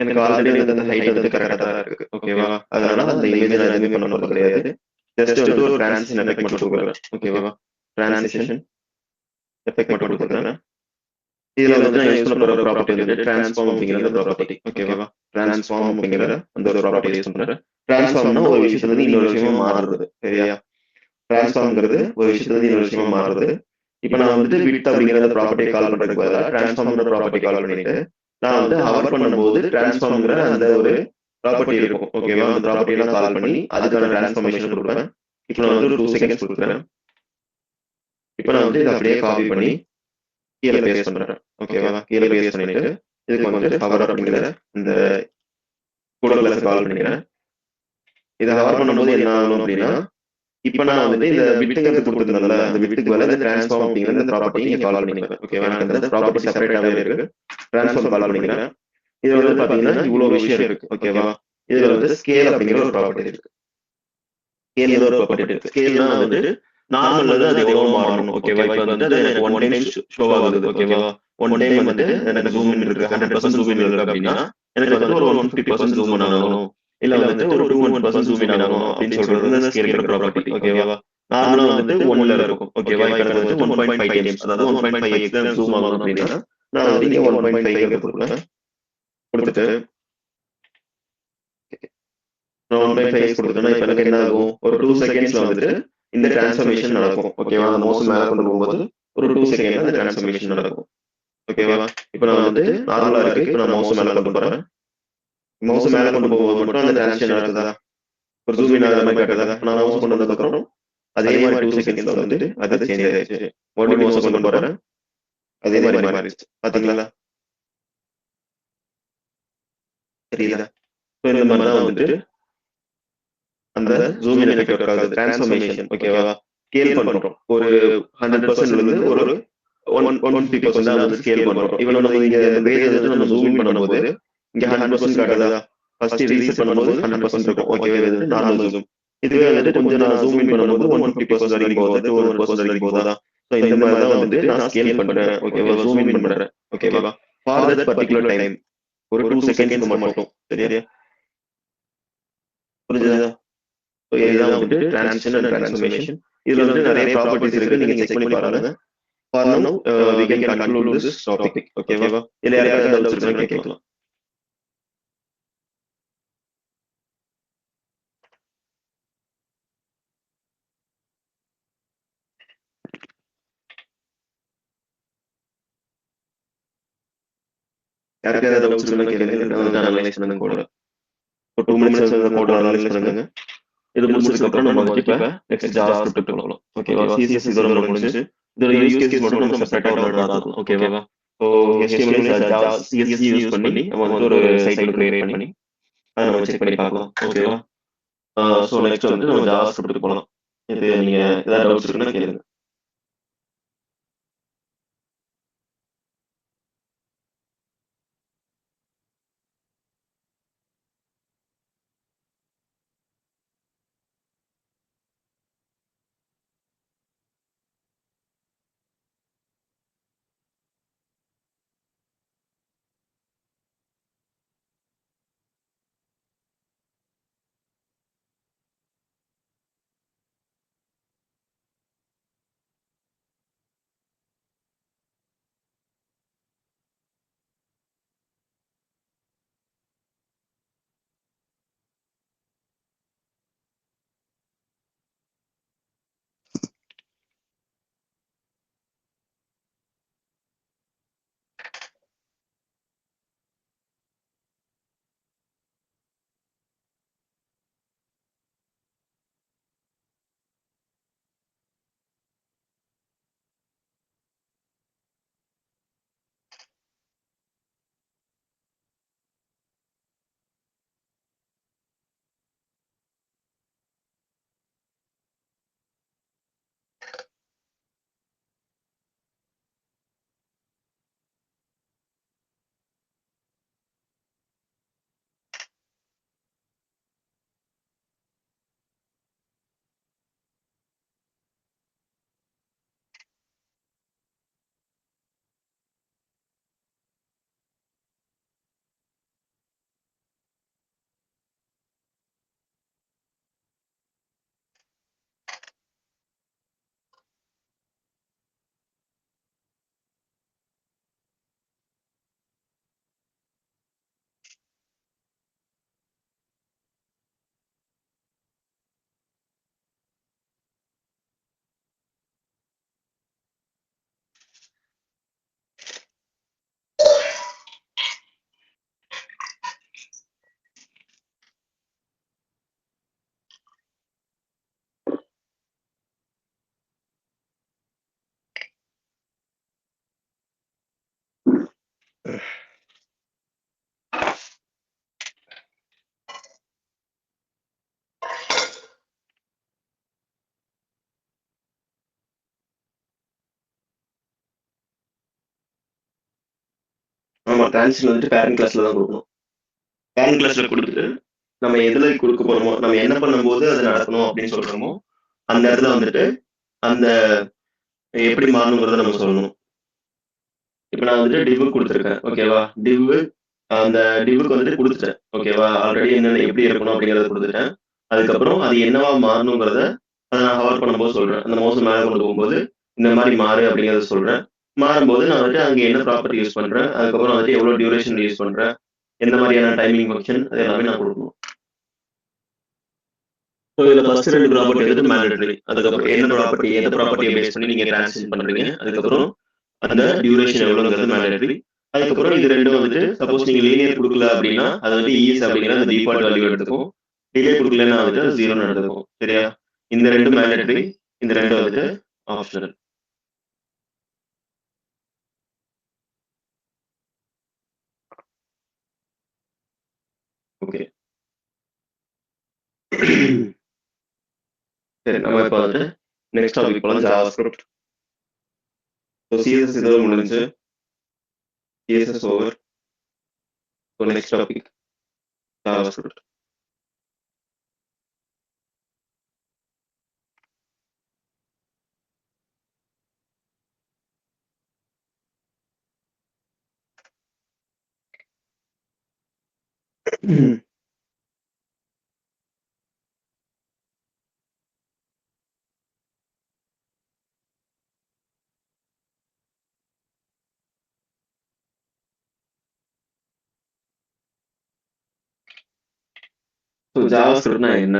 எனக்கு ஆல்ரெடி வந்து அந்த ஹைட் வந்து கரெக்டா தான் இருக்கு. ஓகேவா? அதனால அந்த இமேஜ் நான் எதுவுமே பண்ண போறது கிடையாது. ஜஸ்ட் வந்து ஒரு டிரான்சிஷன் எஃபெக்ட் மட்டும் கொடுக்குறேன். ஓகேவா? டிரான்சிஷன் எஃபெக்ட் மட்டும் கொடுக்குறேன். இதுல வந்து நான் யூஸ் பண்ண போற ப்ராப்பர்ட்டி வந்து டிரான்ஸ்ஃபார்ம் அப்படிங்கிற அந்த ப்ராப்பர்ட்டி. ஓகேவா? டிரான்ஸ்ஃபார்ம் அப்படிங்கிற அந்த ஒரு ப்ராப்பர்ட்டி யூஸ் பண்றேன். டிரான்ஸ்ஃபார்ம்னா ஒரு விஷயத்துல இருந்து இன்னொரு விஷயமா மாறுறது. சரியா? டிரான்ஸ்ஃபார்ம்ங்கிறது ஒரு விஷயத்துல இருந்து இன்னொரு விஷயமா மாறுறது. இப்ப நான் வந்துட்டு விட்த் அப்படிங்கிற அந்த ப்ராப்பர்ட்டியை கால் பண்றதுக்கு பதிலா டிரான்ஸ்ஃபார்ம்ங்கிற ப்ராப்பர்ட்டி கால் பண்ணிட்டு நான் வந்து ஹவர் பண்ணும்போது டிரான்ஸ்ஃபார்ம்ங்கிற அந்த ஒரு ப்ராப்பர்ட்டி இருக்கும். ஓகேவா? அந்த ப்ராப்பர்ட்டியை நான் கால் பண்ணி அதுக்கான டிரான்ஸ்ஃபார்மேஷன் கொடுப்பேன். இப்போ நான் வந்து ஒரு 2 செகண்ட்ஸ் கொடுக்குறேன். இப்போ நான் வந்து இதை அப்படியே காப்பி பண்ணி கீழே பேஸ்ட் பண்றேன். ஓகேவா? கீழே பேஸ்ட் பண்ணிட்டு இதுக்கு வந்து ஹவர் அப்படிங்கிற இந்த கூட கிளாஸ் கால் பண்ணிக்கிறேன். இதை ஹவர் பண்ணும்போது என்ன ஆகணும் அப்படின்னா, இப்ப நான் வந்துட்டு இந்த விட்டுங்கிறது கொடுத்துருந்தேன்ல, அந்த விட்டுக்கு மேல இந்த டிரான்ஸ்ஃபார்ம் அப்படிங்கிற இந்த ப்ராப்பர்ட்டி நீங்க கால் பண்ணிக்கிறேன். ஓகேவா? எனக்கு அந்த ப்ராப்பர்ட்டி செப்பரேட்டாவே இருக்கு. டிரான்ஸ்ஃபார்ம் கால் பண்ணிக்கிறேன். இதுல வந்து பாத்தீங்கன்னா இவ்வளவு விஷயம் இருக்கு. ஓகேவா? இதுல வந்து ஸ்கேல் அப்படிங்கிற ஒரு ப்ராப்பர்ட்டி இருக்கு. ஸ்கேல் ஒரு ப்ராப்பர்ட்டி இருக்கு. ஸ்கேல்னா வந்துட்டு நார்மல்ல இருந்து அது எவ்வளவு மாறணும். ஓகேவா? இப்ப வந்துட்டு அது எனக்கு 1 டைம் ஷோ ஆகுது. ஓகேவா? 1 டைம் வந்துட்டு எனக்கு ஜூம் இன் இருக்கு. 100% ஜூம் இன் இருக்கு அப்படின்னா எனக்கு வந்துட்டு ஒரு 150% ஜூம் இன் ஆகணும். இல்ல வந்துட்டு ஒரு 200% ஜூம் இன் ஆகணும் அப்படின்னு சொல்றது இந்த ஸ்கேல்ங்கிற ப்ராப்பர்ட்டி. ஓகேவா? நார்மலா வந்துட்டு 1ல இருக்கும். ஓகேவா? இப்ப எனக்கு வந்துட்டு 1.5 டைம்ஸ் அதாவது 1.5x தான் ஜூம் ஆகணும் அப்படின்னா நான் வந்து இங்க 1.5 கொடுப்பேன். கொடுத்துட்டு நான் 1.5x கொடுத்தேன்னா இப்ப எனக்கு என்ன ஆகும்? ஒரு 2 செகண்ட்ஸ்ல வந்துட்டு இந்த டிரான்ஸ்ஃபர்மேஷன் நடக்கும். ஓகேவா? அந்த மவுஸ் மேல கொண்டு போகும்போது ஒரு 2 செகண்ட்ல அந்த டிரான்ஸ்ஃபர்மேஷன் நடக்கும். ஓகேவா? இப்ப நான் வந்துட்டு நார்மலா இருக்கு. இப்ப நான் மவுஸ் மேல கொண்டு போறேன். மவுஸ் மேல கொண்டு போகும்போது மட்டும் அந்த டிரான்சிஷன் நடக்குதா? ஒரு ஜூம் இன் ஆகுற மாதிரி காட்டுதா? நான் மவுஸ் கொண்டு வந்ததுக்கு அப்புறம் அதே மாதிரி 2 செகண்ட்ஸ்ல வந்துட்டு அது சேஞ்ச் ஆயிடுச்சு. மறுபடியும் மவுஸ் கொண்டு போறேன். அதே மாதிரி மாறிடுச்சு. பாத்தீங்களா? தெரியுதா? இந்த மாதிரி தான் வந்துட்டு அந்த ஜூம் இன் எஃபெக்ட் ஒர்க் ஆகுது. டிரான்ஸ்ஃபர்மேஷன். ஓகேவா? ஸ்கேல் பண்றோம். ஒரு 100% இருந்து ஒரு 150% வந்து ஸ்கேல் பண்றோம். இப்ப நம்ம இங்க இந்த பேஜ் வந்துட்டு நம்ம ஜூம் இன் பண்ணும்போது இங்க 100% காட்டுதா? ஃபர்ஸ்ட் ரீசெட் பண்ணும்போது 100% இருக்கும். ஓகேவா? இது வந்து நார்மல் ஜூம். இதுவே வந்துட்டு கொஞ்சம் நான் ஜூம் இன் பண்ணும்போது 150% வரைக்கும் போகுது, 200% வரைக்கும் போகுதா? ஸோ இந்த மாதிரி தான் வந்துட்டு நான் ஸ்கேல் பண்றேன். ஓகேவா? ஜூம் இன் பண்றேன். ஓகேவா? ஃபார் தட் பர்டிகுலர் டைம் ஒரு 2 செகண்ட்ஸ்க்கு மட்டும். சரியா? புரிஞ்சுதா? ஸோ இதுதான் வந்துட்டு டிரான்சிஷன் அண்ட் டிரான்ஸ்ஃபர்மேஷன். இதுல வந்துட்டு நிறைய ப்ராப்பர்ட்டிஸ் இருக்கு. நீங்க செக் பண்ணி பாருங்க. For now, we can conclude this topic. ஓகேவா? இல்ல யாருக்காவது டவுட்ஸ் இருந்தா கேட்கலாம். யாருக்காவது டவுட்ஸ் இருந்தா கேளுங்க. நான் வந்து அனலைஸ் பண்ணுங்க கோட. ஒரு 2 மினிட்ஸ் அந்த கோட அனலைஸ் பண்ணுங்க. இது முடிச்சதுக்கு அப்புறம் நம்ம வந்துட்டு இப்ப நெக்ஸ்ட் ஜாவாஸ்கிரிப்ட் போகலாம். ஓகேவா? சிஎஸ்எஸ் இதோட முடிஞ்சு இதோட யூஸ் கேஸ் மட்டும் நம்ம செப்பரேட்டா ஒரு நாள் பார்க்கலாம். ஓகேவா? So HTML Java CSS use பண்ணி நம்ம வந்து ஒரு சைட் கிரியேட் பண்ணி அதை நம்ம செக் பண்ணி பார்க்கலாம். ஓகேவா? ஸோ நெக்ஸ்ட் வந்து நம்ம ஜாவாஸ்கிரிப்ட் போகலாம். இது நீங்க ஏதாவது டவுட்ஸ் இருக்குன்னா கேளுங்க. ஆமா டிரான்சிஷன் வந்துட்டு பேரண்ட் கிளாஸ்ல தான் கொடுக்கணும். பேரண்ட் கிளாஸ்ல கொடுத்துட்டு நம்ம எதுல கொடுக்க போறோமோ, நம்ம என்ன பண்ணும்போது அது நடக்கணும் அப்படின்னு சொல்றோமோ, அந்த இடத்துல வந்துட்டு அந்த எப்படி மாறணுங்கிறத நம்ம சொல்லணும். இப்ப நான் வந்துட்டு டிவ் குடுத்துருக்கேன். ஓகேவா? அந்த டிவ்வுக்கு வந்துட்டு குடுத்துட்டேன். ஓகேவா? ஆல்ரெடி என்னென்ன எப்படி இருக்கணும் அப்படிங்கிறத குடுத்துட்டேன். அதுக்கப்புறம் அது என்னவா மாறணுங்கிறத அத நான் ஹவர் பண்ணும்போது சொல்றேன். அந்த மவுஸ மேல கொண்டு போகும்போது, இந்த மாரி மாறு அப்படிங்கிறத சொல்றேன். மாறும்போது நான் வந்துட்டு அங்க என்ன ப்ராப்பர்ட்டி யூஸ் பண்றேன், அதுக்கப்புறம் வந்துட்டு எவ்வளோ டியூரேஷன்ல யூஸ் பண்றேன், எந்த மாரியான டைமிங் ஃபங்ஷன் அது எல்லாமே நான் குடுக்கணும். ஸோ இதுல ஃபர்ஸ்ட் 2 ப்ராப்பர்ட்டி வந்துட்டு மேண்டேட்டரி. அதுக்கப்புறம் என்ன ப்ராப்பர்ட்டி, எந்த ப்ராப்பர்ட்டிய பேஸ் பண்ணி நீங்க டிரான்சிஷன் பண்றீங்க. அதுக்கப்புறம் அந்த டியூரேஷன் எவ்வளோங்கிறது மேண்டேட்டரி. அதுக்கப்புறம் இது 2ம் வந்துட்டு சப்போஸ் நீங்க லீனியர் குடுக்கல அப்படின்னா, அது வந்து ஈஸ் அப்படிங்கிற அந்த டிஃபால்ட் வேல்யூ எடுத்துக்கும். டிலே குடுக்கலன்னா வந்துட்டு அது 0ன்னு எடுத்துக்கும். சரியா? இந்த 2 மேண்டேட்டரி, இந்த 2 வந்துட்டு ஆப்ஷனல். ஓகே. சரி நம்ம இப்ப வந்துட்டு நெக்ஸ்ட் டாபிக் போலாம் ஜாவாஸ்கிரிப்ட். ஸோ சிஎஸ்எஸ் இதோட முடிஞ்சுச்சு. CSS over. So next topic JavaScript. So ஜாவாஸ்கிரிப்ட்னா என்ன?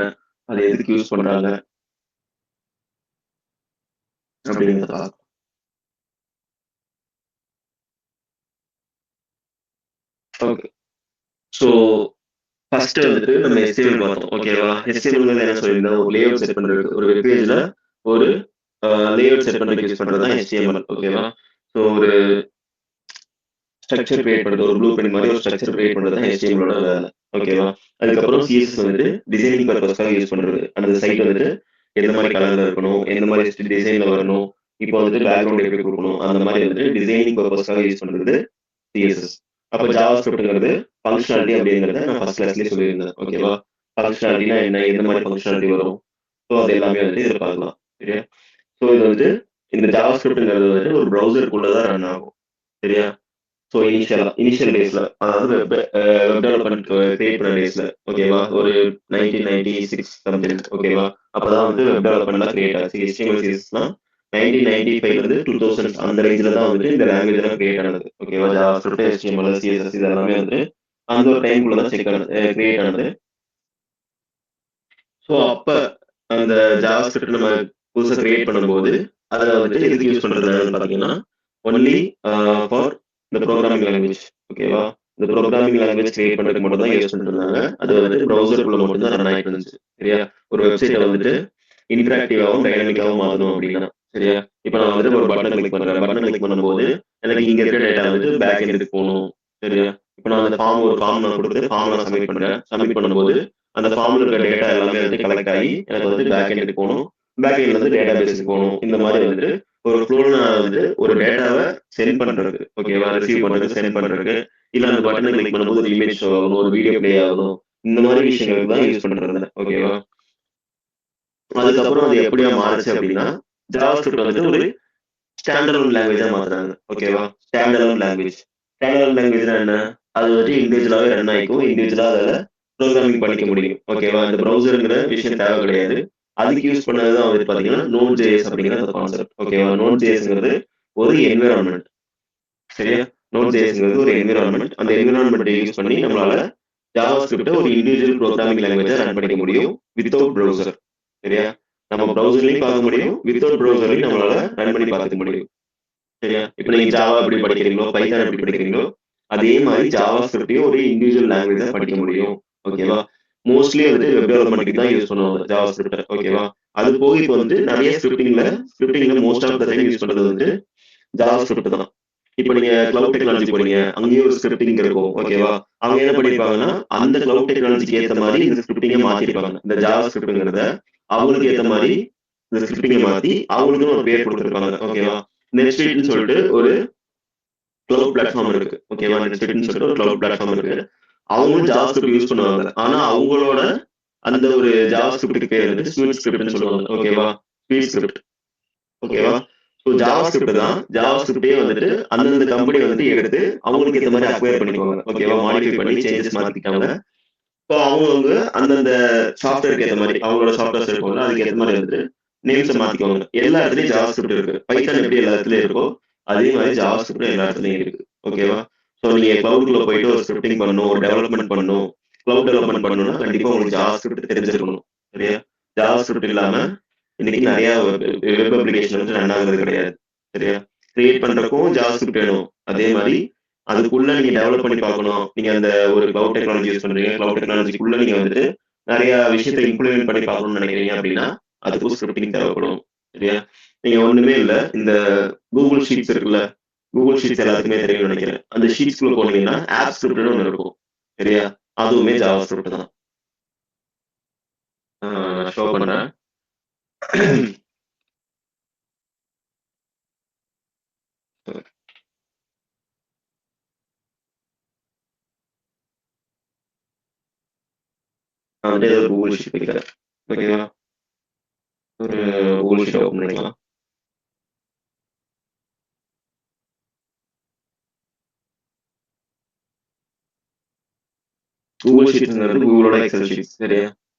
அது எதுக்கு யூஸ் பண்றாங்க? அப்படிங்கிறத பார்க்கலாம். ஓகே. ஸோ ஃபர்ஸ்ட் வந்துட்டு நம்ம HTML பார்த்தோம். ஓகேவா? HTML என்ன சொல்லியிருந்தோம்? ஒரு லேஅவுட் செட் பண்றதுக்கு. ஒரு வெப் பேஜ்ல ஒரு லேஅவுட் செட் பண்றதுக்கு யூஸ் பண்றது தான் HTML. ஓகேவா? ஸோ ஒரு ஸ்ட்ரக்சர் கிரியேட் பண்றது, ஒரு ப்ளூ பிரிண்ட் மாதிரி ஒரு ஸ்ட்ரக்சர் கிரியேட் பண்றது தான் HTML ஓட வேலை. ஓகேவா? அதுக்கப்புறம் CSS வந்துட்டு டிசைனிங் பர்பஸ்க்காக யூஸ் பண்றது. அந்த சைட் வந்துட்டு எந்த மாதிரி கலர்ல இருக்கணும், எந்த மாதிரி டிசைன்ல வரணும், இப்போ வந்துட்டு பேக்ரவுண்ட் எப்படி கொடுக்கணும், அந்த மாதிரி வந்துட்டு டிசைனிங் பர்பஸ்க்காக யூஸ் பண்றது CSS. அப்ப ஜாவாஸ்கிரிப்ட்ங்கிறது ஃபங்க்ஷனாலிட்டி அப்படிங்கிறத நான் ஃபர்ஸ்ட் கிளாஸ்லயே சொல்லியிருந்தேன். ஓகேவா? ஃபங்க்ஷனாலிட்டினா என்ன, எந்த மாதிரி ஃபங்க்ஷனாலிட்டி வரும், ஸோ அது எல்லாமே வந்துட்டு இதில் பார்க்கலாம். சரியா? ஸோ இது வந்துட்டு இந்த ஜாவாஸ்கிரிப்ட்ங்கிறது வந்துட்டு ஒரு ப்ரௌசருக்குள்ள தான் ரன் ஆகும். சரியா? ஸோ இனிஷியல் டேஸ்ல அதாவது வெப் டெவலப்மெண்ட் கிரியேட் பண்ண டேஸ்ல ஓகேவா? ஒரு 1996 சம்திங் ஓகேவா? அப்பதான் வந்து வெப் டெவலப்மெண்ட்லாம் கிரியேட் ஆச்சு. HTML CSSலாம் 1995ல இருந்து 2000 அந்த ரேஞ்சில தான் வந்துட்டு இந்த லாங்குவேஜ் எல்லாம் கிரியேட் ஆனது. ஓகேவா? ஜாவாஸ்கிரிப்ட், HTML, CSS இது எல்லாமே வந்து அந்த ஒரு டைம்குள்ள தான் கிரியேட் ஆனது. ஸோ அப்ப அந்த ஜாவாஸ்கிரிப்ட் நம்ம புதுசா கிரியேட் பண்ணும்போது அதுல வந்துட்டு எதுக்கு யூஸ் பண்றதுன்னு பாத்தீங்கன்னா ஒன்லி ஃபார் இந்த ப்ரோக்ராமிங் லாங்குவேஜ். ஓகேவா? இந்த ப்ரோக்ராமிங் லாங்குவேஜ் கிரியேட் பண்றதுக்கு மட்டும் தான் யூஸ் பண்ணிட்டு இருந்தாங்க. அது வந்துட்டு ப்ரௌசருக்குள்ள மட்டும் தான் ரன் ஆயிட்டு இருந்துச்சு. சரியா? ஒரு வெப்சைட்டை வந்துட்டு இன்டராக்டிவாகவும் டைனாமிக்காகவும் மாத்தணும் அப்படின்னா. சரியா? இப்ப நான் வந்துட்டு ஒரு பட்டன் கிளிக் பண்றேன். பட்டன் கிளிக் பண்ணும்போது எனக்கு இங்க இருக்க டேட்டா வந்துட்டு பேக் எண்டுக்கு போகணும். சரியா? இப்ப நான் அந்த ஒரு ஃபார்ம் நான் கொடுத்து ஃபார்ம் நான் சப்மிட் பண்றேன். சப்மிட் பண்ணும்போது அந்த ஃபார்ம்ல இருக்க டேட்டா எல்லாமே வந்து கலெக்ட் ஆகி எனக்கு வந்து பேக் எண்டுக்கு போகணும். பேக் எண்ட்ல இருந்து டேட்டா பேஸுக்கு போகணும். இந்த மாதிரி வந்துட்டு ஒரு ஃப்ளோல நான் வந்து ஒரு டேட்டாவை சென்ட் பண்றதுக்கு, ஓகேவா? ரிசீவ் பண்றதுக்கு, சென்ட் பண்றதுக்கு, இல்ல அந்த பட்டனை கிளிக் பண்ணும்போது ஒரு இமேஜ் ஷோ ஆகணும், ஒரு வீடியோ பிளே ஆகணும், இந்த மாதிரி விஷயங்களுக்கு தான் யூஸ் பண்றது. ஓகேவா? அதுக்கப்புறம் அது எப்படியா மாறுச்சு அப்படின்னா ஜாவாஸ்கிரிப்ட் வந்துட்டு ஒரு ஸ்டாண்டர்ட் லாங்குவேஜா மாத்துறாங்க. ஓகேவா? Standard language. ஸ்டாண்டர்ட் லாங்குவேஜ்னா என்ன? அது வந்துட்டு இண்டிவிஜுவலாவே ரன் ஆயிக்கும். இண்டிவிஜுவலா அதில ப்ரோகிராமிங் பண்ணிக்க முடியும். ஓகேவா? இந்த ப்ரௌசர்ங்கிற விஷயம் தேவை கிடையாது. அதுக்கு யூஸ் பண்ணது தான் வந்துட்டு பார்த்தீங்கன்னா, Node.js அப்படிங்கிற அந்த கான்செப்ட். ஓகேவா? Node.jsங்கிறது ஒரு என்வைரன்மென்ட். சரியா? Node.jsங்கிறது ஒரு என்வைரன்மென்ட். அந்த என்வைரன்மென்ட்ட யூஸ் பண்ணி நம்மளால ஜாவாஸ்கிரிப்ட்ட ஒரு இண்டிவிஜுவல் ப்ரோகிராமிங் லாங்குவேஜா ரன் பண்ணிக்க முடியும் வித்தவுட் ப்ரௌசர். சரியா? நம்ம ப்ரௌசர்லயும் பார்க்க முடியும். வித்தவுட் ப்ரௌசர்லயும் நம்மளால ரன் பண்ணி பார்த்துக்க முடியும். சரியா? இப்ப நீங்க ஜாவா எப்படி படிக்கிறீங்களோ, பைதான் எப்படி படிக்கிறீங்களோ, அதே மாதிரி ஜாவாஸ்கிரிப்டையும் ஒரு இண்டிவிஜுவல் லாங்குவேஜா படிக்க முடியும். ஓகேவா? மோஸ்ட்லி வந்துட்டு வெப் டெவலப்மென்ட்க்கு தான் யூஸ் பண்ணுவாங்க ஜாவாஸ்கிரிப்ட். ஓகேவா? அது போக இப்போ வந்து நிறைய ஸ்கிரிப்டிங்ல most of the time use பண்றது வந்து ஜாவாஸ்கிரிப்ட் தான். இப்போ நீங்க கிளவுட் டெக்னாலஜி போறீங்க, அங்கேயும் ஒரு ஸ்கிரிப்டிங் இருக்கும். ஓகேவா? அவங்க என்ன பண்ணிருப்பாங்கன்னா, அந்த கிளவுட் டெக்னாலஜிக்கு ஏத்த மாதிரி இந்த ஸ்கிரிப்டிங்க மாத்திருப்பாங்க. இந்த ஜாவாஸ்கிரிப்ட்ங்கிறத அவங்களுக்கு ஏத்த மாதிரி இந்த ஸ்கிரிப்டிங்க மாத்தி அவங்களுக்குன்னு ஒரு பேர் கொடுத்திருப்பாங்க. ஓகேவா? நெட்ஸ்ட்ரீட்னு சொல்லிட்டு ஒரு கிளவுட் பிளாட்ஃபார்ம் இருக்கு. ஓகேவா? நெட்ஸ்பிட்னு சொல்லிட்டு ஒரு கிளவுட் பிளாட்ஃபார்ம் இருக்கு. அவங்களும் ஜாவாஸ்கிரிப்ட் யூஸ் பண்ணுவாங்க. ஆனா அவங்களோட அந்த ஒரு ஜாவாஸ்கிரிப்ட்க்கு பேர் வந்து ஸ்வீட் ஸ்கிரிப்ட்னு சொல்லுவாங்க. ஓகேவா? Sweet script. ஓகேவா? ஸோ ஜாவாஸ்கிரிப்ட் தான். ஜாவாஸ்கிரிப்ட்டே வந்துட்டு அந்தந்த கம்பெனி வந்துட்டு எடுத்து அவங்களுக்கு ஏத்த மாரி அக்வயர் பண்ணிக்குவாங்க. ஓகேவா? மாடிஃபை பண்ணி சேஞ்சஸ் மாத்திக்கிட்டாங்க. ஸோ அவங்கவங்க அந்தந்த சாஃப்ட்வேருக்கு ஏத்த மாரி அவங்களோட சாஃப்ட்வேர்ஸ் இருக்கும்ல, அதுக்கு ஏத்த மாரி வந்துட்டு நேம்ஸ மாத்திக்குவாங்க. எல்லா இடத்துலயும் ஜாவாஸ்கிரிப்ட் இருக்கு. பைதான் எப்படி எல்லா இடத்துலயும் இருக்கோ, அதே மாரி ஜாவாஸ்கிரிப்ட் எல்லா இடத்துலயும் இருக்கு. ஓகேவா? ஸோ நீங்க கிளவுட்குள்ள போயிட்டு ஒரு ஸ்கிரிப்டிங் பண்ணணும், ஒரு டெவலப்மென்ட் பண்ணணும். கிளவுட் டெவலப்மென்ட் பண்ணணும்னா கண்டிப்பா உங்களுக்கு ஜாவாஸ்கிரிப்ட் தெரிஞ்சிருக்கணும். சரியா? ஜாவாஸ்கிரிப்ட் இல்லாம இன்னைக்கு நெறைய வெப் அப்ளிகேஷன் வந்து ரன் ஆகுறது கிடையாது. சரியா? கிரியேட் பண்றதுக்கும் ஜாவாஸ்கிரிப்ட் வேணும். அதே மாரி அதுக்குள்ள நீங்க டெவலப் பண்ணி பார்க்கணும். நீங்க அந்த ஒரு கிளவுட் டெக்னாலஜி யூஸ் பண்றீங்க. கிளவுட் டெக்னாலஜிக்குள்ள நீங்க வந்துட்டு நெறைய விஷயத்த இம்ப்ளிமெண்ட் பண்ணி பார்க்கணும்னு நினைக்கிறீங்க அப்படின்னா, அதுக்கும் ஸ்கிரிப்டிங் தேவைப்படும். சரியா? நீங்க ஒண்ணுமே இல்ல. இந்த Google ஷீட்ஸ் இருக்குல்ல. Google ஷீட்ஸ் எல்லாத்துக்குமே தெரியும்னு நினைக்கிறேன். அந்த ஷீட்ஸ்குள்ள போனீங்கன்னா, ஆப் ஸ்கிரிப்ட்னு ஒண்ணு இருக்கும். சரியா? அதுவுமே ஜாவாஸ்கிரிப்ட் தான். நான் ஷோ பண்றேன். நான் வந்துட்டு ஏதோ Google ஷீட் வைக்கிறேன். ஓகேவா? ஒரு Google ஷீட் ஓப்பன் பண்ணிக்கலாம். Google ஷீட்ஸ்ங்கிறது Googleோட எக்ஸல் ஷீட்ஸ். சரியா?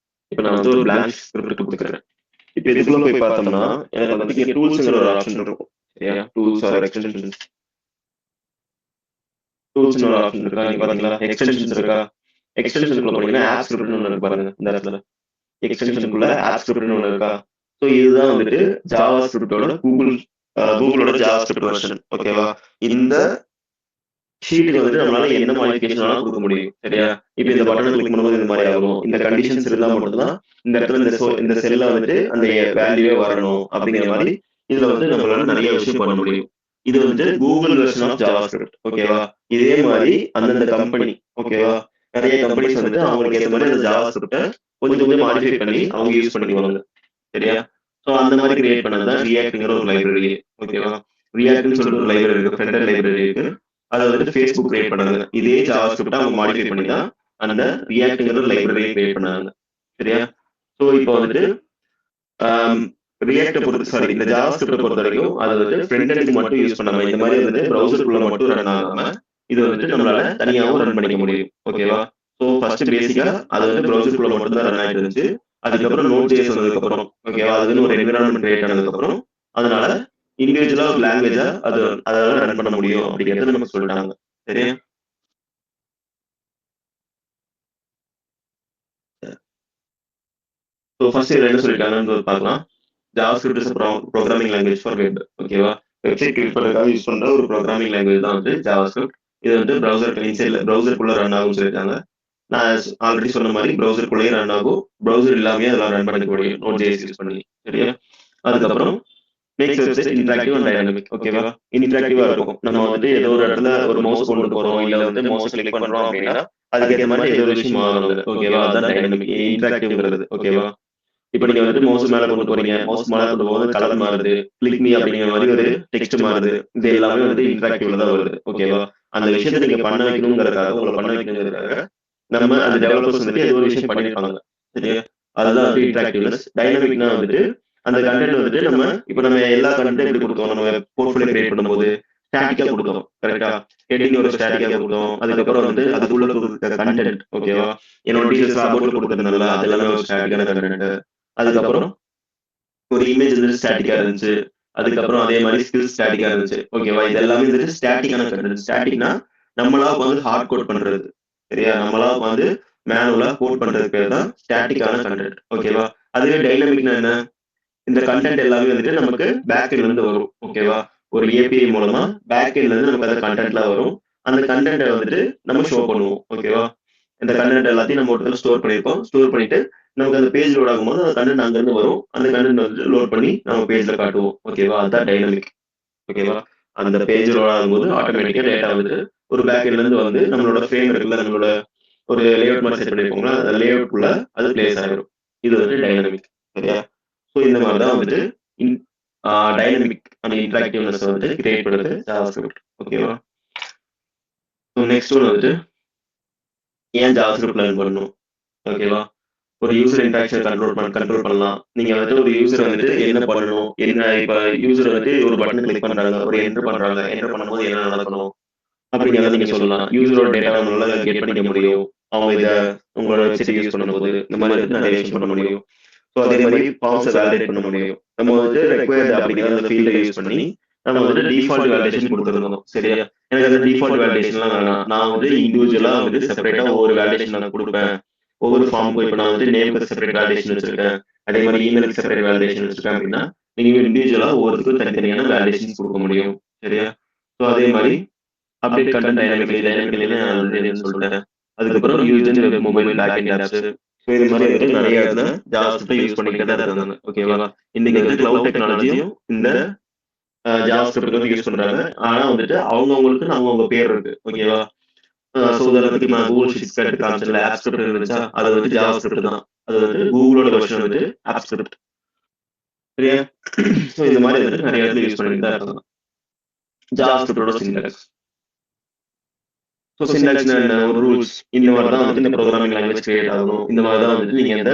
இப்ப நான் வந்து ஒரு பிளாங்க் ஸ்கிரிப்ட் குடுக்குறேன். இப்ப இதுக்குள்ள போய் பார்த்தோம்னா, எனக்கு வந்துட்டு இங்க டூல்ஸ்ங்கிற ஒரு ஆப்ஷன் இருக்கும். சரியா? Tools R extensions. டூல்ஸ்ன்னு ஒரு ஆப்ஷன் இருக்கா? இங்க பாத்தீங்களா? எக்ஸ்டென்ஷன்ஸ் இருக்கா? எக்ஸ்டென்ஷனுக்குள்ள போனீங்கன்னா, ஆப் ஸ்கிரிப்ட்னு ஒண்ணு இருக்கு பாருங்க. இந்த இடத்துல. எக்ஸ்டென்ஷனுக்குள்ள ஆப் ஸ்கிரிப்ட்னு ஒண்ணு இருக்கா? ஸோ இதுதான் வந்துட்டு ஜாவா ஸ்கிரிப்டோட கூகுளோட ஜாவா ஸ்கிரிப்ட் வெர்ஷன். ஓகேவா? இந்த ஷீட்டுக்கு வந்துட்டு நம்மளால என்ன மாடிஃபிகேஷன் வேணாலும் கொடுக்க முடியும். சரியா? இப்ப இந்த பட்டனை கிளிக் பண்ணும்போது இந்த மாதிரி ஆகும். இந்த கண்டிஷன்ஸ் இருந்தா மட்டும்தான் இந்த இடத்துல இந்த செல்ல வந்துட்டு அந்த வேல்யூவே வரணும் அப்படிங்கிற மாதிரி இதுல வந்து நம்மளால நிறைய விஷயம் பண்ண முடியும். இது வந்துட்டு Google version of JavaScript. ஓகேவா? இதே மாதிரி அந்தந்த கம்பெனி ஓகேவா நிறைய கம்பெனிஸ் வந்துட்டு அவங்களுக்கு ஏற்ற மாதிரி அந்த ஜாவா ஸ்கிரிப்டை கொஞ்சம் கொஞ்சம் மாடிஃபை பண்ணி அவங்க யூஸ் பண்ணிக்குவாங்க. சரியா? ஸோ அந்த மாதிரி கிரியேட் பண்ணதான் ரியாக்ட்ங்கிற ஒரு லைப்ரரி. ஓகேவா? ரியாக்ட்னு சொல்லிட்டு ஒரு லைப்ரரி இருக்கு, ஃப்ரண்ட் லைப்ரரி இருக்கு. அதை வந்துட்டு ஃபேஸ்புக் கிரியேட் பண்ணாங்க. இதே ஜாவா ஸ்கிரிப்ட் அவங்க மாடிஃபை பண்ணி தான் அந்த ரியாக்ட்ங்கிற லைப்ரரியை கிரியேட் பண்ணாங்க. சரியா? ஸோ இப்போ வந்துட்டு ரியாக்டை பொறுத்து சாரி இந்த ஜாவா ஸ்கிரிப்டை பொறுத்த வரைக்கும் அதை வந்துட்டு ஃப்ரண்ட் எண்டுக்கு மட்டும் யூஸ் பண்ணாம இந்த மாதிரி வந்துட்டு ப்ரௌசருக்குள்ள மட்டும் ரன் ஆகாம இது வந்துட்டு நம்மளால தனியாகவும் ரன் பண்ணிக்க முடியும். ஓகேவா? ஸோ ஃபர்ஸ்ட் பேசிக்கா அது வந்து ப்ரௌசருக்குள்ள மட்டும் தான் ரன் ஆயிட்டு இருந்துச்சு. அதுக்கப்புறம் நோட் ஜேஎஸ் வந்ததுக்கு அப்புறம் ஓகேவா அதுன்னு ஒரு என்விரான்மெண்ட் கிரியேட் ஆனதுக்கு அப்புறம் அதனால இண்டிவிஜுவலா ஒரு லாங்குவேஜா அதால ரன் பண்ண முடியும் அப்படிங்கறத நமக்கு சொல்லிட்டாங்க. சரியா? ஸோ ஃபர்ஸ்ட் இதுல என்ன சொல்லிட்டாங்கன்னு பார்க்கலாம். JavaScript is programming language for web. ஓகேவா? வெப்சைட் கிரியேட் பண்றதுக்காக யூஸ் பண்ற ஒரு ப்ரோக்ராமிங் லாங்குவேஜ் தான் வந்து ஜாவாஸ்கிரிப்ட். இது வந்து ப்ரௌசர் இன்சைட்ல ப்ரௌசருக்குள்ள ரன் ஆகும்னு சொல்லிட்டாங்க. நான் ஆல்ரெடி சொன்ன மாதிரி ப்ரௌசருக்குள்ளேயே ரன் ஆகும். ப்ரௌசர் இல்லாமே அதெல்லாம் ரன் பண்ணிக்க முடியும் நோட் ஜேஎஸ் யூஸ் பண்ணி. சரியா? அதுக்கப்புறம் makes website interactive and dynamic. ஓகேவா? இன்டராக்டிவா இருக்கும். நம்ம வந்துட்டு ஏதோ ஒரு இடத்துல ஒரு மவுஸ் கொண்டு போறோம் இல்ல வந்து மவுஸ் கிளிக் பண்றோம் அப்படின்னா அதுக்கேற்ற மாதிரி ஏதோ ஒரு விஷயம் ஆகணும். ஓகேவா? அதுதான் டைனமிக் இன்டராக்டிவ்ங்கிறது. ஓகேவா? இப்ப நீங்க வந்துட்டு மவுஸ் மேல கொண்டு போறீங்க. மவுஸ் மேல கொண்டு போகும்போது கலர் மாறுது. கிளிக் மீ அப்படிங்கிற மாதிரி ஒரு டெக்ஸ்ட் மாறுது. இது எல்லாமே வந்து இன்டராக்டிவ்ல தான் வருது. ஓகேவா? அந்த விஷயத்தை நீங்க பண்ண வைக்கணுங்கிறதுக்காக உங்களை பண்ண வைக்கணுங்கிறதுக்காக நம்ம அந்த டெவலப்பர்ஸ் வந்துட்டு ஏதோ ஒரு விஷயம் பண்ணிருப்பாங்க. சரியா? அதுதான் வந்து இன்டராக்டிவ்னஸ். டைனமிக்னா வந்துட்டு அந்த கண்டென்ட் வந்துட்டு நம்ம எல்லா கண்டென்ட் எப்படி கொடுத்தோம் நம்ம போர்ட்ஃபோலியோ கிரியேட் பண்ணும்போது ஸ்டாட்டிக்கா கொடுத்தோம். கரெக்டா? ஹெட்டிங் ஒரு ஸ்டாட்டிக்கா கொடுத்தோம். அதுக்கப்புறம் வந்து அதுக்குள்ள கொடுத்த கண்டென்ட் ஓகேவா? என்னோட டீடைல்ஸ் அபவுட்ல கொடுத்திருந்தேன்ல அது எல்லாமே ஒரு ஸ்டாட்டிக்கான கண்டென்ட். அதுக்கப்புறம் ஒரு இமேஜ் வந்துட்டு ஸ்டாட்டிக்கா இருந்துச்சு. அதுக்கப்புறம் அதே மாதிரி ஸ்கில்ஸ் ஸ்டாட்டிக்கா இருந்துச்சு. ஓகேவா? இது எல்லாமே வந்துட்டு ஸ்டாட்டிக்கான கண்டென்ட். ஸ்டாட்டிக்னா நம்மளா உட்காந்து ஹார்ட் கோட் பண்றது. சரியா? நம்மளா உட்காந்து மேனுவலா கோட் பண்றதுக்கு பேர் தான் ஸ்டாட்டிக்கான கண்டென்ட். ஓகேவா? அதுவே டைனமிக்னா என்ன? இந்த கண்டென்ட் எல்லாமே வந்துட்டு நமக்கு பேக் எண்ட்ல இருந்து வரும். ஓகேவா? ஒரு ஏபிஐ மூலமா பேக் எண்ட்ல இருந்து நமக்கு அந்த கண்டென்ட்லாம் வரும். அந்த கண்டென்ட்டை வந்துட்டு நம்ம ஷோ பண்ணுவோம். ஓகேவா? இந்த கண்டென்ட் எல்லாத்தையும் நம்ம ஒரு இடத்துல ஸ்டோர் பண்ணியிருப்போம். ஸ்டோர் பண்ணிட்டு நமக்கு அந்த பேஜ் லோட் ஆகும்போது அந்த கண்டென்ட் அங்கிருந்து வரும். அந்த கண்டென்ட் வந்துட்டு லோட் பண்ணி நம்ம பேஜ்ல காட்டுவோம். ஓகேவா? அதுதான் டைனமிக். ஓகேவா? அந்த பேஜ் லோட் ஆகும்போது ஆட்டோமேட்டிக்கா டேட்டா வந்துட்டு ஒரு பேக் எண்ட்ல இருந்து வந்து நம்மளோட ஃப்ரேம் இருக்குல்ல நம்மளோட ஒரு லேஅவுட் மாதிரி செட் பண்ணிருப்போம்ல அந்த லேஅவுட்குள்ள அது பிளேஸ் ஆயிடும். இது வந்துட்டு டைனமிக். சரியா? ஸோ இந்த மாதிரி தான் வந்துட்டு டைனமிக் அண்ட் இன்டராக்டிவ்னஸ் வந்துட்டு கிரியேட் பண்ணுறது ஜாவாஸ்கிரிப்ட். ஓகேவா? ஸோ நெக்ஸ்ட் ஒன் வந்துட்டு ஏன் ஜாவாஸ்கிரிப்ட் லேர்ன் பண்ணணும்? ஓகேவா? ஒரு யூசர் இன்டராக்ஷன் கண்ட்ரோல் பண்ணலாம். நீங்க வந்துட்டு ஒரு யூசர் வந்துட்டு என்ன பண்ணணும்? என்ன இப்ப யூசர் வந்துட்டு ஒரு பட்டன் கிளிக் பண்றாங்க, ஒரு என்டர் பண்றாங்க. என்டர் பண்ணும்போது என்ன நடக்கணும்? அப்படிங்கிறத நீங்க சொல்லலாம். யூசரோட டேட்டாவ நம்மளால கெட் பண்ணிக்க முடியும். அவங்க இத உங்களோட வெப்சைட்ட யூஸ் பண்ணும்போது, இந்த மாரி வந்துட்டு நெறைய விஷயம் பண்ண முடியும். ஸோ அதே மாரி ஃபார்ம்ஸ வேலிடேட் பண்ண முடியும். நம்ம வந்துட்டு ரெக்வயர்ட் அப்படிங்கிற அந்த ஃபீல்ட யூஸ் பண்ணி, நம்ம வந்துட்டு டிஃபால்ட் வேலிடேஷன் குடுத்துருந்தோம். சரியா? எனக்கு அந்த டிஃபால்ட் வேலிடேஷன்லாம் வேணாம். நான் வந்து இண்டிவிஜுவலா வந்துட்டு செப்பரேட்டா ஒவ்வொரு வேலிடேஷன் நான் குடுப்பேன். ஒவ்வொரு ஃபார்முக்கும் இப்ப நான் வந்துட்டு நேம்க்கு செப்பரேட் வேலிடேஷன் வச்சிருக்கேன். அதே மாரி இமெயிலுக்கு செப்பரேட் வேலிடேஷன் வச்சிருக்கேன் அப்படின்னா, நீங்க இண்டிவிஜுவலா ஒவ்வொருத்துக்கும் தனித்தனியான வேலிடேஷன்ஸ் குடுக்க முடியும். சரியா? ஸோ அதே மாரி அப்டேட் கன்டென்ட் டைனமிக்கலி நான் ஆல்ரெடி சொல்லிட்டேன். அதுக்கப்புறம் used in web mobile back end apps. So இது மாரி வந்துட்டு நெறைய இதுல ஜாவாஸ்கிரிப்ட்ட யூஸ் பண்ணிக்கிட்டே தான் இருக்காங்க. ஓகேவா? இன்னைக்கு வந்துட்டு கிளவுட் டெக்னாலஜியும் இந்த ஜாவாஸ்கிரிப்ட் வந்து யூஸ் பண்றாங்க. ஆனா வந்துட்டு அவங்கவங்களுக்குன்னு அவங்கவங்க பேர் இருக்கு. ஓகேவா? ஸோ உதாரணத்துக்கு இப்ப நான் கூகுள் ஷீட்ஸ் எடுத்து காமிச்சேன்ல ஆப் ஸ்கிரிப்ட் இருந்துச்சா? அது வந்துட்டு ஜாவாஸ்கிரிப்ட் தான். அது வந்துட்டு கூகுளோட வெர்ஷன் வந்துட்டு ஆப் ஸ்கிரிப்ட். சரியா? ஸோ இந்த மாரி வந்துட்டு நெறைய இடத்துல யூஸ் பண்ணிட்டு தான் இருக்காங்க. ஜாவாஸ்கிரிப்ட்டோட சின்டாக்ஸ். ஸோ சின்டாக்ஸ்னா என்ன? ஒரு ரூல்ஸ். இந்த மாரி தான் வந்துட்டு இந்த ப்ரோகிராமிங் லாங்குவேஜ் கிரியேட் ஆகணும். இந்த மாரி தான் வந்துட்டு நீங்க இந்த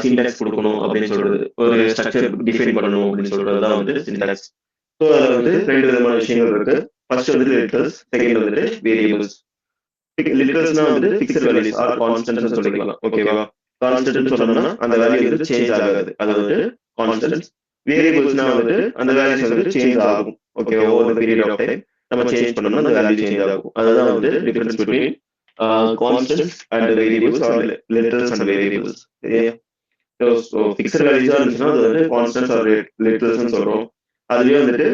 சின்டாக்ஸ் குடுக்கணும் அப்படின்னு சொல்றது. ஒரு ஸ்ட்ரக்சர் டிஃபைன் பண்ணணும் அப்படின்னு சொல்றது தான் வந்துட்டு சின்டாக்ஸ். ஸோ அதுல வந்துட்டு 2 விதமான விஷயங்கள் இருக்கு. ஃபர்ஸ்ட் வந்துட்டு லிட்டரல்ஸ், செகண்ட் வந்துட்டு வேரியபிள்ஸ். லிட்டரல்ஸ்னா வந்துட்டு ஃபிக்ஸ்ட் வேல்யூஸ் ஆர் கான்ஸ்டன்ட்ஸ்னு சொல்லிக்கலாம். ஓகேவா? கான்ஸ்டன்ட்னு சொன்னோம்னா அந்த வேல்யூ வந்துட்டு சேஞ்ச் ஆகாது. அது வந்துட்டு கான்ஸ்டன்ட்ஸ். வேரியபிள்ஸ்னா வந்துட்டு அந்த வேல்யூஸ் வந்துட்டு சேஞ்ச் ஆகும். ஓகேவா? Over the period of time நம்ம சேஞ்ச் பண்ணோம்னா அந்த வேல்யூ சேஞ்ச் ஆகும். அதுதான் வந்துட்டு difference between constants and variables or literals and variables. சரியா? ஸோ ஃபிக்ஸ்ட் வேல்யூஸா இருந்துச்சுன்னா அது வந்து கான்ஸ்டன்ட்ஸ் ஆர் லிட்டரல்ஸ்னு சொல்றோம். அதுவே வந்துட்டு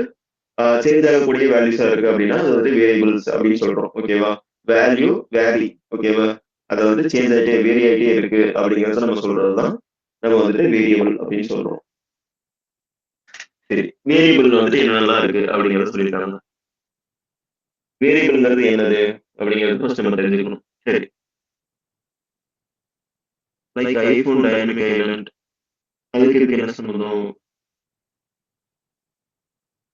சேஞ்ச் ஆகக்கூடிய வேல்யூஸா இருக்கு அப்படின்னா அது வந்து வேரியபிள்ஸ் அப்படின்னு சொல்றோம். ஓகேவா? Value vary. ஓகேவா? அது வந்து சேஞ்ச் ஆயிட்டே வேரி ஆயிட்டே இருக்கு அப்படிங்கிறத நம்ம சொல்றதுதான் நம்ம வந்துட்டு வேரியபிள் அப்படின்னு சொல்றோம். சரி. வேரியபிள் வந்துட்டு என்னென்னலாம் இருக்கு அப்படிங்கிறத சொல்லியிருக்காங்க. வேரியபிள்ங்கிறது என்னது அப்படிங்கிறது ஃபர்ஸ்ட் நம்ம தெரிஞ்சுக்கணும். சரி. லைக் ஐஃபோன் டைனமிக் ஐலண்ட் அதுக்கு இதுக்கு என்ன சம்பந்தம்?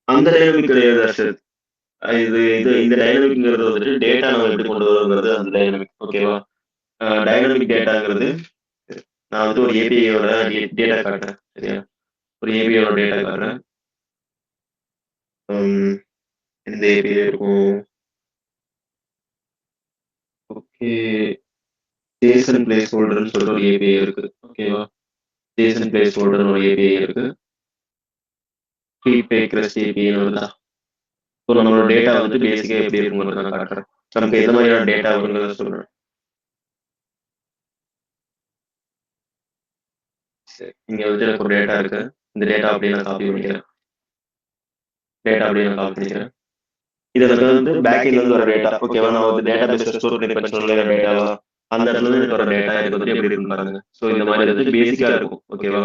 அந்த டைனமிக் கிடையாது அர்ஷத். இது இது இந்த டைனமிக்ங்கிறது வந்துட்டு டேட்டா நம்ம எப்படி கொண்டு வரோங்கிறது அந்த டைனமிக். ஓகேவா? டைனமிக் டேட்டாங்கிறது நான் வந்துட்டு ஒரு ஏபிஐயோட டேட்டா காட்டுறேன். சரியா? ஒரு ஏபிஐயோட டேட்டா காட்டுறேன். ம். எந்த ஏபிஐ இருக்கும்? ஓகே. ஜேசன் பிளேஸ் ஹோல்டர்ன்னு சொல்லிட்டு ஒரு ஏபிஐ இருக்கு. ஓகேவா? ஜேசன் பிளேஸ் ஹோல்டர்னு ஒரு ஏபிஐ இருக்கு. ஃபீட்பேக் ரெஸ்ட் ஏபிஐன்னு வருதா? ஸோ நம்மளோட டேட்டா வந்துட்டு பேசிக்கா எப்படி இருக்குங்கிறத நான் காட்டுறேன். நமக்கு எந்த மாதிரியான டேட்டா வருங்கிறத சொல்றேன். சரி. இங்க வந்துட்டு எனக்கு ஒரு டேட்டா இருக்கு. இந்த டேட்டா அப்படியே நான் காப்பி பண்ணிக்கிறேன். டேட்டா அப்படியே நான் காப்பி பண்ணிக்கிறேன். இது எனக்கு வந்து பேக் எண்ட்ல இருந்து வர டேட்டா. ஓகேவா? நான் வந்து டேட்டா பேஸ்ல ஸ்டோர் பண்ணி வச்சிருந்தேன்ல டேட்டாவா, அந்த இடத்துல இருந்து எனக்கு வர டேட்டா எனக்கு வந்துட்டு எப்படி இருக்குன்னு பாருங்க. ஸோ இந்த மாதிரி வந்து பேசிக்கா இருக்கும். ஓகேவா?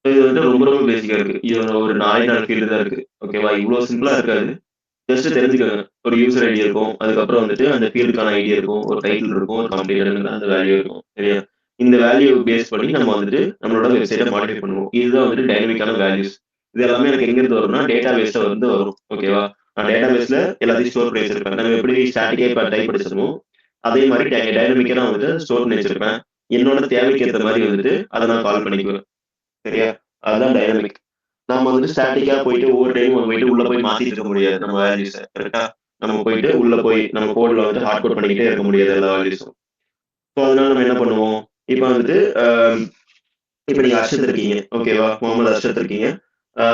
ஸோ இது வந்து ரொம்ப ரொம்ப பேசிக்கா இருக்கு. இது ஒரு 4 ஃபீல்டு தான் இருக்கு. ஓகேவா? இவ்ளோ சிம்பிளா இருக்காது. ஜஸ்ட் தெரிஞ்சுக்கங்க. ஒரு யூசர் ஐடி இருக்கும். அதுக்கப்புறம் வந்துட்டு அந்த ஃபீல்டுக்கான ஐடி இருக்கும். ஒரு டைட்டில் இருக்கும். ஒரு கம்ப்ளீட்டட்ங்கிற அந்த வேல்யூ இருக்கும். சரியா? இந்த வேல்யூ பேஸ் பண்ணி நம்ம வந்துட்டு நம்மளோட வெப்சைட்ட மாடிஃபை பண்ணுவோம். இதுதான் வந்துட்டு டைனமிக்கான வேல்யூஸ். இது எல்லாமே எனக்கு எங்கிருந்து வரும்னா டேட்டா பேஸ்ல வந்து வரும். ஓகேவா? நான் டேட்டா பேஸ்ல எல்லாத்தையும் ஸ்டோர் பண்ணி வச்சிருப்பேன். நம்ம எப்படி ஸ்டாட்டிக்கா இப்ப டைப் அடிச்சோமோ, அதே மாரி டைனமிக்கா நான் வந்துட்டு ஸ்டோர் பண்ணி வச்சிருப்பேன். என்னோட தேவைக்கு ஏத்த மாரி வந்துட்டு அத நான் கால் பண்ணிக்குவேன். சரியா? அதுதான் டைனமிக். நம்ம வந்துட்டு ஸ்டாட்டிக்கா போயிட்டு ஒவ்வொரு டைமும் நம்ம போயிட்டு உள்ள போய் மாத்திட்டு இருக்க முடியாது நம்ம வேல்யூஸ. கரெக்ட்டா? நம்ம போயிட்டு உள்ள போய் நம்ம கோட்ல வந்து ஹார்ட் கோட் பண்ணிக்கிட்டே இருக்க முடியாது எல்லா வேல்யூஸும். ஸோ அதனால நம்ம என்ன பண்ணுவோம்? இப்ப வந்துட்டு இப்ப நீங்க அர்ஷத் இருக்கீங்க. ஓகேவா? முகமது அர்ஷத் இருக்கீங்க.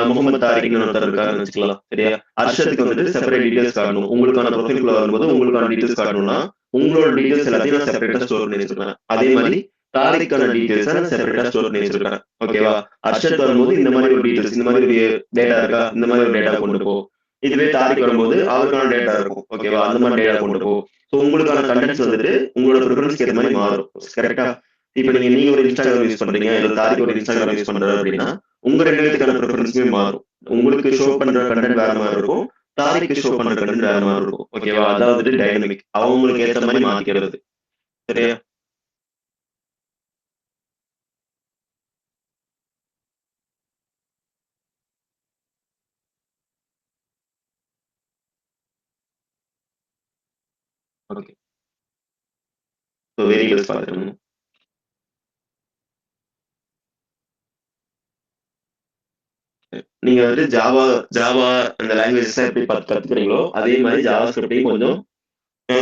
முகமது தாரிக்ன்னு ஒருத்தர் இருக்காருன்னு வச்சுக்கலாம். சரியா? அர்ஷத்துக்கு வந்துட்டு செப்பரேட் டீடெயில்ஸ் காட்டணும். உங்களுக்கான ப்ரொஃபைல்குள்ள வரும்போது உங்களுக்கான டீடெயில்ஸ் காட்டணும்னா, உங்களோட டீடெயில்ஸ் எல்லாத்தையும் நான் செப்பரேட்டா ஸ்டோர் பண்ணி வச்சிருப்பேன். அதே மாரி தாரிக்கான டீடெயில்ஸ நான் செப்பரேட்டா ஸ்டோர் பண்ணி வச்சிருப்பேன். ஓகேவா? அர்ஷத் வரும்போது இந்த மாரி ஒரு டீடெயில்ஸ், இந்த மாரி ஒரு டேட்டா இருக்கா? இந்த மாரி ஒரு டேட்டா கொண்டு போ. இதுவே தாரிக் வரும்போது அவருக்கான டேட்டா இருக்கும். ஓகேவா? அந்த மாரி டேட்டா கொண்டு போ. ஸோ உங்களுக்கான கன்டென்ட்ஸ் வந்துட்டு உங்களோட ப்ரிஃபரன்ஸ்க்கு ஏத்த மாரி மாறும். கரெக்ட்டா? இப்ப நீங்க ஒரு Instagram யூஸ் பண்றீங்க. இல்ல தாரிக் ஒரு Instagram யூஸ் பண்றாரு அப்படின்னா, உங்க 2 பேத்துக்கான ப்ரிஃபரன்ஸுமே மாறும். உங்களுக்கு ஷோ பண்ற கன்டென்ட் வேற மாரி இருக்கும். தாரிக்கு ஷோ பண்ற கன்டென்ட் வேற மாரி இருக்கும். ஓகேவா? அதான் வந்துட்டு டைனமிக். அவங்களுக்கு ஏத்த மாரி மாத்திக்கிறது. சரியா? ஓகே. ஸோ வேரியபிள்ஸ் பார்த்துருங்க. நீங்க வந்துட்டு ஜாவா ஜாவா அந்த லாங்குவேஜஸ் எப்படி கத்துக்கிறீங்களோ அதே மாதிரி ஜாவா ஸ்கிரிப்டையும் கொஞ்சம்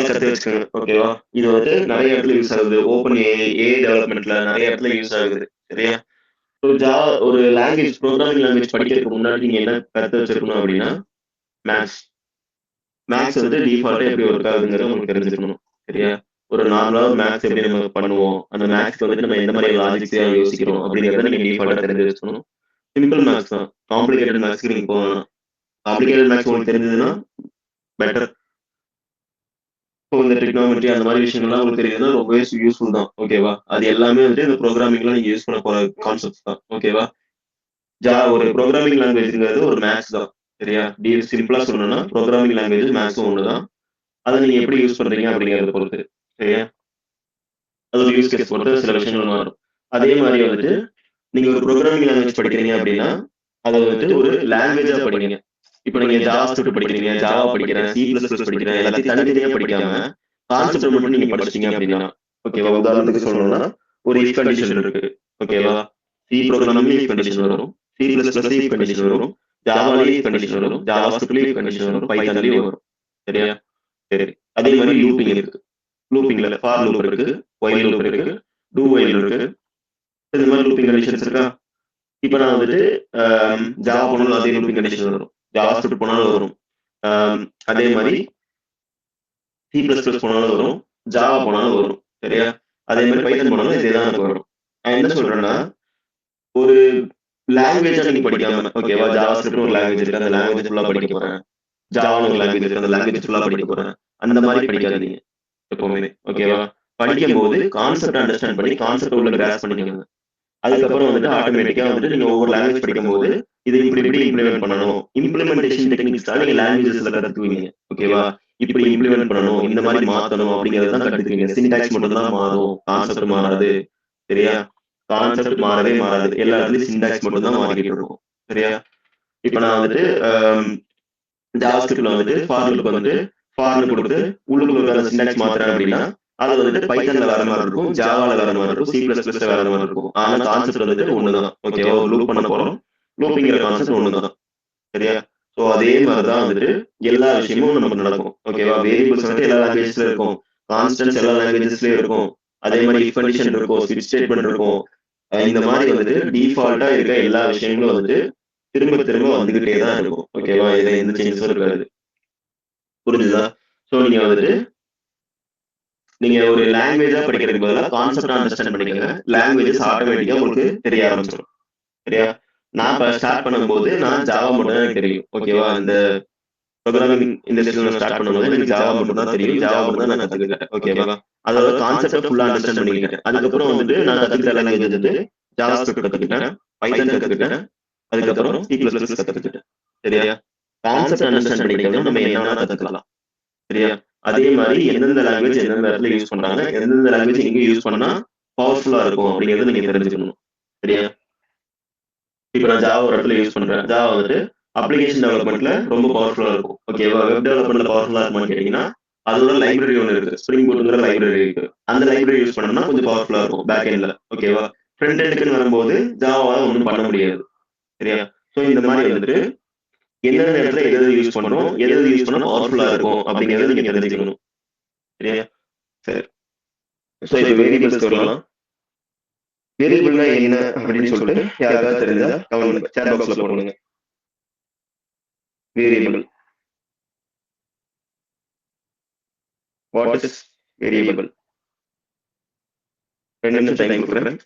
கத்து வச்சுக்கோங்க. ஓகேவா? இது வந்துட்டு நிறைய இடத்துல யூஸ் ஆகுது. ஓப்பன் ஏஐ டெவலப்மெண்ட்ல நிறைய இடத்துல யூஸ் ஆகுது. சரியா? ஸோ ஒரு லாங்குவேஜ் ப்ரோக்ராமிங் லாங்குவேஜ் படிக்கிறதுக்கு முன்னாடி நீங்க என்ன கத்து வச்சிருக்கணும் அப்படின்னா, மேத்ஸ். மேத்ஸ் வந்துட்டு டிஃபால்ட்டா எப்படி ஒர்க் ஆகுதுங்கிறது உங்களுக்கு தெரிஞ்சிருக்கணும். சரியா? ஒரு நார்மலா ஒரு மேத்ஸ் எப்படி நம்ம பண்ணுவோம், அந்த மேத்ஸ்க்கு வந்துட்டு நம்ம எந்த மாதிரி லாஜிக்ஸா யோசிக்கிறோம் அப்படிங்கிறத நீங்க டிஃபால்ட்டா தெரிஞ்சு வச்சுக்கணும். சிம்பிள் மேத்ஸ் தான். காம்ப்ளிகேட்டட் மேத்ஸ்க்கு நீங்க போகலாம். காம்ப்ளிகேட்டட் மேத்ஸ் உங்களுக்கு தெரிஞ்சதுன்னா பெட்டர். இப்போ இந்த டெக்னாமெட்ரி அந்த மாதிரி விஷயங்கள்லாம் உங்களுக்கு தெரியுதுன்னா ரொம்பவே யூஸ்ஃபுல் தான். ஓகேவா? அது எல்லாமே வந்துட்டு இந்த ப்ரோகிராமிங்ல நீங்க யூஸ் பண்ண போற கான்செப்ட்ஸ் தான். ஓகேவா? ஒரு ப்ரோகிராமிங் லாங்குவேஜ்ங்கிறது ஒரு மேத்ஸ் தான். சரியா? சிம்பிளா சொல்லணும்னா ப்ரோகிராமிங் லாங்குவேஜ் மேத்ஸும் ஒண்ணுதான். அத நீங்க எப்படி யூஸ் பண்றீங்க அப்படிங்கிறத பொறுத்து. சரியா? அதோட யூஸ் கேஸ் பொறுத்து சில விஷயங்கள் மாறும். அதே மாதிரி வந்துட்டு நீங்க ஒரு ப்ரோகிராமிங் லாங்குவேஜ் படிக்கிறீங்க அப்படின்னா, அத வந்துட்டு ஒரு லாங்குவேஜா படிங்க. இப்ப நீங்க ஜாவா ஸ்கிரிப்ட் படிக்கிறீங்க, ஜாவா படிக்கிறேன், சி பிளஸ் பிளஸ் படிக்கிறேன், எல்லாத்தையும் தனித்தனியா படிக்காம, கான்செப்ட் மட்டும் நீங்க படிச்சிட்டீங்க அப்படின்னா, ஓகேவா? உதாரணத்துக்கு சொல்லணும்னா, ஒரு இஃப் கண்டிஷன் இருக்கு. ஓகேவா? சி ப்ரோகிராமிங்ல இஃப் கண்டிஷன் வரும். C plus plus if condition வரும். ஜாவாலயும் இஃப் கண்டிஷன் வரும். ஜாவா ஸ்கிரிப்ட்லயும் இஃப் கண்டிஷன் வரும். பைத்தான்லயும் வரும். சரியா? சரி. அதே மாதிரி லூப்பிங் இருக்கு. லூப்பிங்ல ஃபார் லூப் இருக்கு, ஒயில் லூப் இருக்கு, டூ ஒயில் இருக்கு. இந்த மாதிரி லூப்பிங் கண்டிஷன்ஸ் இருக்கா? இப்ப நான் வந்துட்டு ஜாவா போனாலும் அதே லூப்பிங் கண்டிஷன் வரும். ஜாவா ஸ்கிரிப்ட் போனாலும் வரும். அதே மாதிரி சி பிளஸ் பிளஸ் போனாலும் வரும். ஜாவா போனாலும் வரும். சரியா? அதே மாதிரி பைத்தன் போனாலும் இதே தான் எனக்கு வரும். நான் என்ன சொல்றேன்னா, ஒரு லாங்குவேஜா நீங்க படிக்காம, ஓகேவா? ஜாவா ஸ்கிரிப்ட் ஒரு லாங்குவேஜ் இருக்கு. அந்த லாங்குவேஜ் ஃபுல்லா படிக்க போறேன். ஜாவான்னு ஒரு லாங்குவேஜ் இருக்கு. அந்த லாங்குவேஜ் ஃபுல்லா படிக்க போறேன். அந்த மாதிரி படிக்காதீங்க எப்பவுமே. ஓகேவா? படிக்கும்போது கான்செப்ட் அண்டர்ஸ்டாண்ட் பண்ணி கான்செப்ட் உள்ள கிராஸ் பண்ணிக்கோங்க. அதுக்கப்புறம் வந்துட்டு ஆட்டோமேட்டிக்கா வந்துட்டு நீங்க ஒவ்வொரு லாங்குவேஜ் படிக்கும்போது இது இப்படி இப்படி இம்ப்ளிமெண்ட் பண்ணணும். இம்ப்ளிமெண்டேஷன் டெக்னிக்ஸ் தான் நீங்க லாங்குவேஜஸ்ல கத்துக்குவீங்க. ஓகேவா? இப்படி இம்ப்ளிமெண்ட் பண்ணணும், இந்த மாதிரி மாத்தணும் அப்படிங்கறத தான் கத்துக்குவீங்க. சின்டாக்ஸ் மட்டும் தான் மாறும், கான்செப்ட் மாறாது. சரியா? கான்செப்ட் மாறவே மாறாது. எல்லா இடத்துலயும் சின்டாக்ஸ் மட்டும் தான் மாறிக்கிட்டு இருக்கும். சரியா? இப்ப நான் வந்துட்டு ஜாவா ஸ்கிரிப்ட்ல வந்துட்டு ஃபார் லூப் வந்துட்டு ஃபார்னு கொடுத்து உள்ளுக்குள்ள இருக்க அந்த சின்டாக்ஸ் மாத்துறேன் அப்படின்னா அது வந்துட்டு பைத்தன்ல வேற மாதிரி இருக்கும், ஜாவால வேற மாதிரி இருக்கும், சி பிளஸ் பிளஸ்ல வேற மாதிரி இருக்கும். ஆனா கான்செப்ட் வந்துட்டு ஒண்ணுதான். ஓகேவா? ஒரு லூப் பண்ண போறோம். லூப்பிங்கிற கான்செப்ட் ஒண்ணுதான். சரியா? சோ அதே மாதிரிதான் வந்துட்டு எல்லா விஷயமும் நமக்கு நடக்கும். ஓகேவா? வேரியபிள்ஸ் வந்துட்டு எல்லா லாங்குவேஜஸ்ல இருக்கும், கான்ஸ்டன்ட்ஸ் எல்லா லாங்குவேஜஸ்லயும் இருக்கும். அதே மாதிரி இஃப் கண்டிஷன் இருக்கும், ஸ்விட்ச் ஸ்டேட்மெண்ட் இருக்கும். இந்த மாதிரி வந்துட்டு டிஃபால்ட்டா இருக்க எல்லா விஷயங்களும் வந்துட்டு திரும்ப திரும்ப வந்துகிட்டே தான் இருக்கும். ஓகேவா? இதுல எந்த சேஞ்சஸும் இருக்காது. புரிஞ்சுதா? சோ நீங்க வந்துட்டு நீங்க ஒரு லாங்குவேஜா படிக்கிறதுக்கு பதிலா கான்செப்ட் அண்டர்ஸ்டாண்ட் பண்ணிக்கங்க. லாங்குவேஜஸ் ஆட்டோமேட்டிக்கா உங்களுக்கு தெரிய ஆரம்பிச்சிடும். சரியா? நான் இப்ப ஸ்டார்ட் பண்ணும்போது நான் ஜாவா மட்டும் தான் எனக்கு தெரியும். ஓகேவா? இந்த ப்ரோகிராமிங் இண்டஸ்ட்ரியில நான் ஸ்டார்ட் பண்ணும்போது எனக்கு ஜாவா மட்டும் தான் தெரியும். ஜாவா மட்டும் தான் நான் கத்துக்கிட்டேன். ஓகேவா? அதோட கான்செப்ட ஃபுல்லா அண்டர்ஸ்டாண்ட் பண்ணிக்கிட்டேன். அதுக்கப்புறம் வந்துட்டு நான் கத்துக்கிட்ட லாங்குவேஜ் வந்துட்டு ஜாவா ஸ்கிரிப்ட் கத்துக்கிட்டேன், பைத்தன் கத்துக்கிட்டேன், அதுக்கப்புறம் சி பிளஸ் பிளஸ் கத்துக்கிட்டேன். சரியா? கான்செப்ட் அண்டர்ஸ்டாண்ட் பண்ணிக்கிட்டோம்னா நம்ம என்ன வேணா கத்துக்கலாம். சரியா? அதே மாதிரி எந்தெந்த லாங்குவேஜ் எந்தெந்த இடத்துல யூஸ் பண்றாங்க, எந்தெந்த லாங்குவேஜ் எங்க யூஸ் பண்ணா பவர்ஃபுல்லா இருக்கும் அப்படிங்கறத நீங்க தெரிஞ்சுக்கணும். சரியா? இப்ப நான் ஜாவா ஒரு இடத்துல யூஸ் பண்றேன். ஜாவா வந்துட்டு அப்ளிகேஷன் டெவலப்மெண்ட்ல ரொம்ப பவர்ஃபுல்லா இருக்கும். ஓகேவா? வெப் டெவலப்மெண்ட்ல பவர்ஃபுல்லா இருக்குமான்னு கேட்டீங்கன்னா, அதோட லைப்ரரி ஒண்ணு இருக்கு. ஸ்ப்ரிங் பூட்ங்கிற லைப்ரரி இருக்கு. அந்த லைப்ரரி யூஸ் பண்ணோம்னா கொஞ்சம் பவர்ஃபுல்லா இருக்கும் பேக் எண்ட்ல. ஓகேவா? ஃப்ரண்ட் எண்டுக்குன்னு வரும்போது ஜாவால ஒண்ணும் பண்ண முடியாது. சரியா? சோ இந்த மாதிரி வந்துட்டு எந்தெந்த இடத்துல எது எது யூஸ் பண்றோம், எது எது யூஸ் பண்ணா பவர்ஃபுல்லா இருக்கும் அப்படிங்கறத நீங்க தெரிஞ்சுக்கணும். சரியா? சரி. சோ இப்ப வேரியபிள்ஸ்க்கு வரலாம். வேரியபிள்னா என்ன அப்படின்னு சொல்லிட்டு யாருக்காவது தெரிஞ்சா கமெண்ட் சேட் பாக்ஸ்ல போடுங்க. வேரியபிள். What is variable? 2 நிமிஷம் டைம் கொடுக்குறேன்.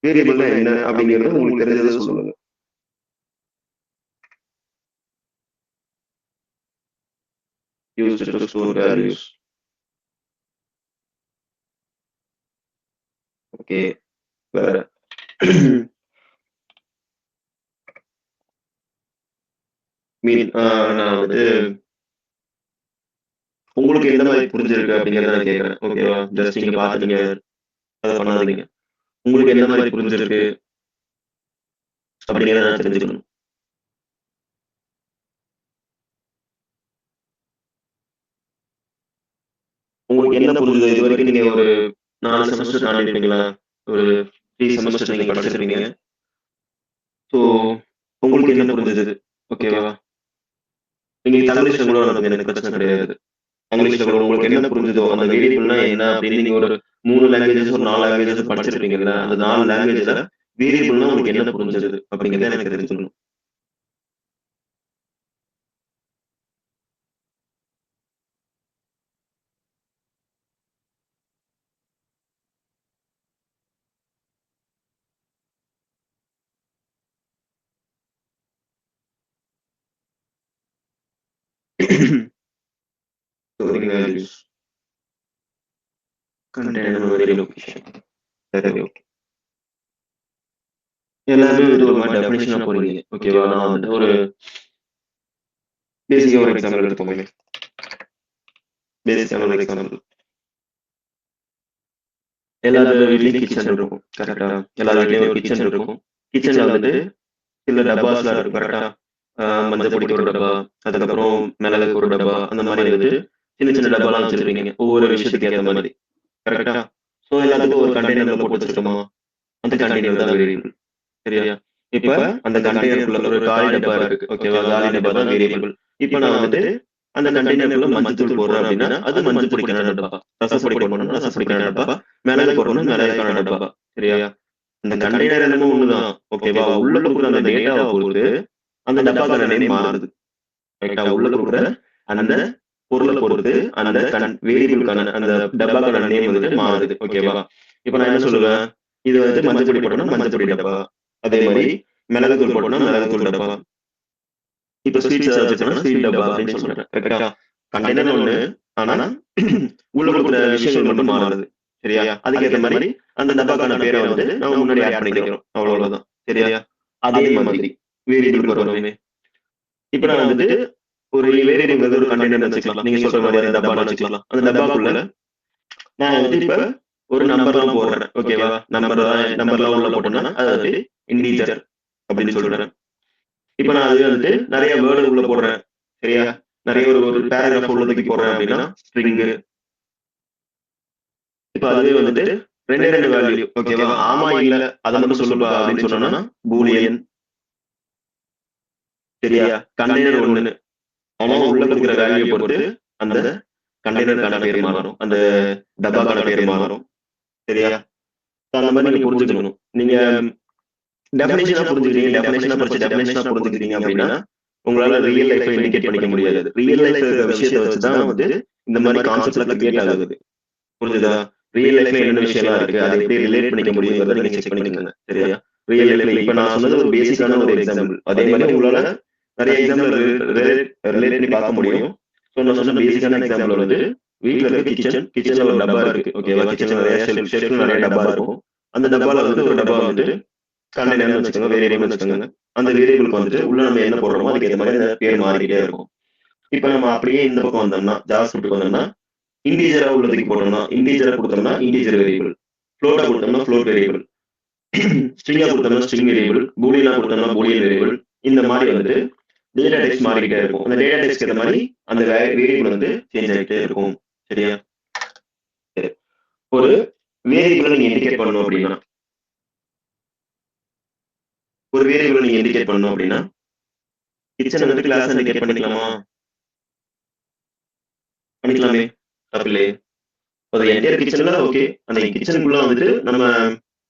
வேரியபிள்னா என்ன அப்படிங்கறது உங்களுக்கு தெரிஞ்சதை சொல்லுங்க. Used to store values. Okay. வேற நான் வந்துட்டு உங்களுக்கு எந்த மாதிரி புரிஞ்சிருக்கு அப்படிங்கறத நான் கேட்கறேன். ஓகேவா? ஜஸ்ட் நீங்க பார்த்து நீங்க அதை பண்ணாதீங்க. உங்களுக்கு எந்த மாதிரி புரிஞ்சிருக்கு அப்படிங்கறத நான் தெரிஞ்சுக்கணும். உங்களுக்கு என்ன புரிஞ்சுது? இதுவரைக்கும் நீங்க ஒரு 4 செமஸ்டர் தாண்டியிருப்பீங்களா? ஒரு 3 செமஸ்டர் நீங்க படிச்சிருப்பீங்க. ஸோ உங்களுக்கு என்ன புரிஞ்சது? ஓகேவா? நீங்க தங்கிலீஷ்ல கூட அனுப்புங்க. எனக்கு பிரச்சனை கிடையாது. தங்கிலீஷ்ல கூட உங்களுக்கு என்ன புரிஞ்சதோ, அந்த வேரியபிள்னா என்ன அப்படின்னு நீங்க ஒரு 3 லாங்குவேஜஸ், ஒரு 4 லாங்குவேஜஸ் படிச்சிருப்பீங்கல்ல. அந்த 4 லாங்குவேஜ்ல வேரியபிள்னா உங்களுக்கு என்ன புரிஞ்சது? அப்படிங்கிறத எனக்கு தெரிஞ்சுக்கணும். Storing values, container memory location. சரி, ஓகே. எல்லாருமே வந்துட்டு ஒரு மாரி டெஃபினிஷனா போறீங்க. ஓகேவா? நான் வந்துட்டு ஒரு பேசிக்கா ஒரு எக்ஸாம்பிள் எடுத்துப்போமே. பேசிக்கான ஒரு எக்ஸாம்பிள். எல்லார் வீட்லயும் கிச்சன் இருக்கும். கரெக்ட்டா? எல்லார் வீட்லயும் ஒரு கிச்சன் இருக்கும். கிச்சன்ல வந்துட்டு சில டப்பாஸ்லாம் இருக்கும். கரெக்ட்டா? மஞ்சள் பொடிக்கு ஒரு டப்பா, அதுக்கப்புறம் மிளகுக்கு ஒரு டப்பா, அந்த மாரி வந்துட்டு சின்ன சின்ன டப்பாலாம் வச்சிருப்பீங்க. ஒவ்வொரு விஷயத்துக்கு ஏத்த மாரி. கரெக்ட்டா? ஸோ எல்லாத்துக்கும் ஒரு கண்டெய்னர்ல போட்டு வச்சுட்டோமா? அந்த கண்டெய்னர் தான் வேரியபிள். சரியா? இப்ப அந்த கண்டெய்னருக்குள்ள ஒரு காலி டப்பா இருக்கு. ஓகேவா? காலி டப்பா தான் வேரியபிள். இப்ப நான் வந்துட்டு அந்த கண்டெய்னருக்குள்ள மஞ்சத்தூள் போடுறேன் அப்படின்னா, அது மஞ்சள் பொடிக்கான டப்பா. ரசப்பொடி போடணும்னா ரசப்பொடிக்கான டப்பா. மிளகு போடணும்னா மிளகுக்கான டப்பா. சரியா? இந்த கண்டெய்னர் என்னமோ ஒண்ணுதான். ஓகேவா? உள்ள குடுக்குற அந்த டேட்டாவ பொறுத்து அந்த டப்பாக்கான நேம் மாறுது. ரைட்டா? உள்ள குடுக்குற அந்த பொருள பொறுத்து அந்த வேரியபிள்க்கான அந்த டப்பாக்கான நேம் வந்துட்டு மாறுது. ஓகேவா? இப்ப நான் என்ன சொல்லுவேன்? இது வந்துட்டு மஞ்சள் பொடி போட்டோம்னா மஞ்சள் பொடி டப்பா. அதே மாரி மிளகுத்தூள் போட்டோம்னா மிளகுத்தூள் டப்பா. இப்ப ஸ்வீட்ஸ் ஏதாவது வச்சிருக்கேன்னா ஸ்வீட் டப்பா அப்படின்னு சொல்றேன். கரெக்ட்டா? கண்டெய்னர் ஒண்ணு. ஆனா உள்ள குடுக்குற விஷயங்கள் மட்டும் மாறுது. சரியா? அதுக்கேத்த மாரி அந்த டப்பாக்கான பேர வந்துட்டு நம்ம முன்னாடி ஆட் பண்ணிக்கிறோம். அவ்வளவுதான். சரியா? அதே மாதிரி வேரியபிள்க்கு வருவோமே. இப்ப நான் வந்துட்டு ஒரு வேரியபிள் வந்து ஒரு கண்டெய்னர்னு வச்சுக்கலாம். நீங்க சொல்ற மாரி அந்த டப்பான்னு வச்சுக்கலாம். அந்த டப்பாக்குள்ள நான் வந்துட்டு இப்ப ஒரு நம்பர்லாம் போடுறேன். ஓகேவா? நம்பர்லாம் உள்ள போட்டோம்னா, அது வந்துட்டு இன்டிஜர் அப்படின்னு சொல்றேன். இப்ப நான் அது வந்துட்டு நெறைய வேர்ட் உள்ள போடுறேன். சரியா? நெறைய ஒரு ஒரு பேராகிராஃப் உள்ள தூக்கி போடுறேன் அப்படின்னா, ஸ்ட்ரிங்கு. இப்ப அதுவே வந்துட்டு 2 வேல்யூ. ஓகேவா? ஆமா, இல்ல. அத மட்டும் சொல்லுப்பா அப்படின்னு சொன்னோம்னா, பூலியன். சரியா? கண்டெய்னர் 1. ஆனா உள்ள குடுக்குற வேல்யூ பொறுத்து அந்த கண்டெய்னருக்கான பேரு மாறும். அந்த டப்பாக்கான பேரு மாறும். சரியா? அந்த மாரி நீங்க புரிஞ்சுக்கணும். நீங்க டெஃபினிஷனா புரிஞ்சுக்கிறீங்க. டெஃபினிஷனா படிச்சு டெஃபினிஷனா புரிஞ்சுக்கிறீங்க அப்படின்னா, உங்களால ரியல் லைஃப்ப இண்டிகேட் பண்ணிக்க முடியாது. ரியல் லைஃப்ல இருக்கிற விஷயத்த வச்சு தான் வந்து இந்த மாரி கான்செப்ட்லாம் கிரியேட் ஆகுது. புரிஞ்சுதா? ரியல் லைஃப்ல என்னென்ன விஷயம்லாம் இருக்கு, அத எப்படி ரிலேட் பண்ணிக்க முடியுங்கிறத நீங்க செக் பண்ணிக்கோங்க. சரியா? ரியல் லைஃப்ல இப்ப நான் சொன்னது ஒரு பேசிக்கான ஒரு எக்ஸாம்பிள். அதே மாரி உங்களால நெறைய எக்ஸாம்பிள் ரிலேட் பண்ணி பார்க்க முடியும். ஸோ நான் சொன்ன பேசிக்கான எக்ஸாம்பிள் வந்துட்டு வீட்ல இருக்க கிச்சன். கிச்சன்ல ஒரு டப்பா இருக்கு. ஓகேவா? கிச்சன்ல நெறைய ஷெல்ஃப்ல நெறைய டப்பா இருக்கும். அந்த டப்பால வந்துட்டு ஒரு டப்பா வந்துட்டு கண்டெய்னர்னு வச்சுக்கோங்க, வேரியபிள்னு வச்சுக்கோங்க. அந்த வேரியபிள்க்கு வந்துட்டு உள்ள நம்ம என்ன போடுறோமோ அதுக்கு ஏத்த மாரி அந்த பேர் மாறிக்கிட்டே இருக்கும். இப்ப நம்ம அப்படியே இந்த பக்கம் வந்தோம்னா, ஜாவாஸ்கிரிப்ட்க்கு வந்தோம்னா, இன்டிஜரா உள்ள தூக்கி போட்டோம்னா, இன்டிஜரா குடுத்தோம்னா இன்டிஜர் வேரியபிள். ஃப்ளோட்டா குடுத்தோம்னா ஃப்ளோட் வேரியபிள். ஸ்ட்ரிங்கா குடுத்தோம்னா ஸ்ட்ரிங் வேரியபிள். பூலியனா குடுத்தோம்னா பூலியன் வேரியபிள். இந்த மாரி வந்துட்டு டேட்டா டைப்ஸ் மாறிக்கிட்டே இருக்கும். அந்த டேட்டா டைப்ஸ்க்கு ஏத்த மாரி அந்த வேரியபிள் வந்து சேஞ்ச் ஆயிட்டே இருக்கும். சரியா? சரி. ஒரு வேரியபிள நீங்க இண்டிகேட் பண்ணணும் அப்படின்னா, ஒரு வேரியபிள நீங்க இண்டிகேட் பண்ணணும் அப்படின்னா, கிச்சன் வந்துட்டு கிளாஸ் இண்டிகேட் பண்ணிக்கலாமா? பண்ணிக்கலாமே. தப்பில்லையே. ஒரு என்டையர் கிச்சன்ல ஓகே. அந்த கிச்சனுக்குள்ள வந்துட்டு நம்ம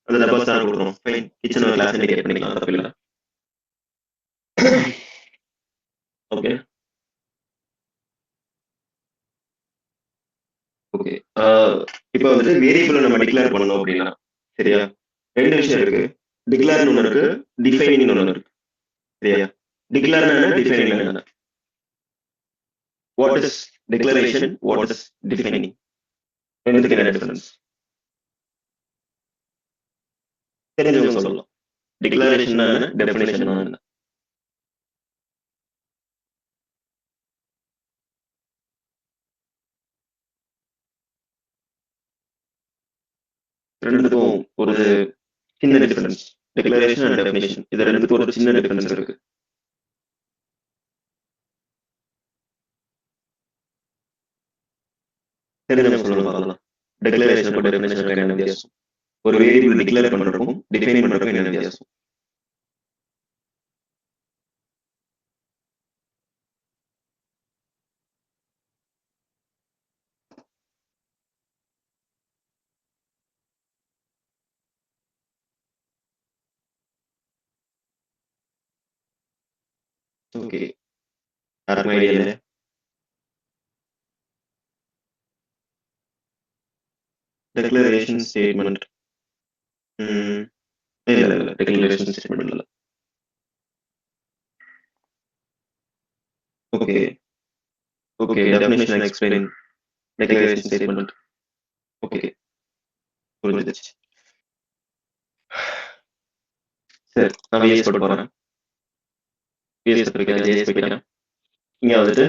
அந்த டப்பாஸ் தான குடுக்குறோம். ஃபைன். கிச்சன கிளாஸ் இண்டிகேட் பண்ணிக்கலாம். தப்பில்ல. ஓகே. ஓகே. ஆ இப்ப வந்துட்டு வேரியபிள நம்ம டிக்ளேர் பண்ணணும் அப்படின்னா, சரியா? 2 விஷயம் இருக்கு. டிக்ளேர்ன்னு ஒண்ணு இருக்கு. டிஃபைனிங்ன்னு ஒண்ணு இருக்கு. சரியா? டிக்ளேர்னா என்ன? டிஃபைனிங்னா என்ன? What is declaration? What is defining? 2த்துக்கும் என்ன டிஃபரன்ஸ்? தெரிஞ்சவங்க சொல்லலாம். டிக்ளரேஷன்னா என்ன? டெஃபினிஷன்னா என்ன? 2த்துக்கும் ஒரு சின்ன டிஃபரன்ஸ். Declaration and definition. இது 2த்துக்கும் ஒரு சின்ன டிஃபரன்ஸ் இருக்கு. தெரிஞ்சவங்க சொல்லுங்க பார்க்கலாம். டிக்ளரேஷனுக்கும் டெஃபினிஷனுக்கும் என்ன வித்தியாசம்? ஒரு வேரியபிள் டிக்ளேர் பண்றதுக்கும் டிஃபைன் பண்றதுக்கும் என்ன வித்தியாசம்? ஓகே. யாருக்கும் ஐடியா இல்ல? Declaration statement. இல்ல. டிக்ளரேஷன் ஸ்டேட்மெண்ட் இல்ல. Okay. Definition explain. Declaration statement. Okay. புரிஞ்சிடுச்சு. சரி, நான் VS கோட் போறேன். VS போய்க்கிறேன், JS போய்க்கிறேன். இங்க வந்துட்டு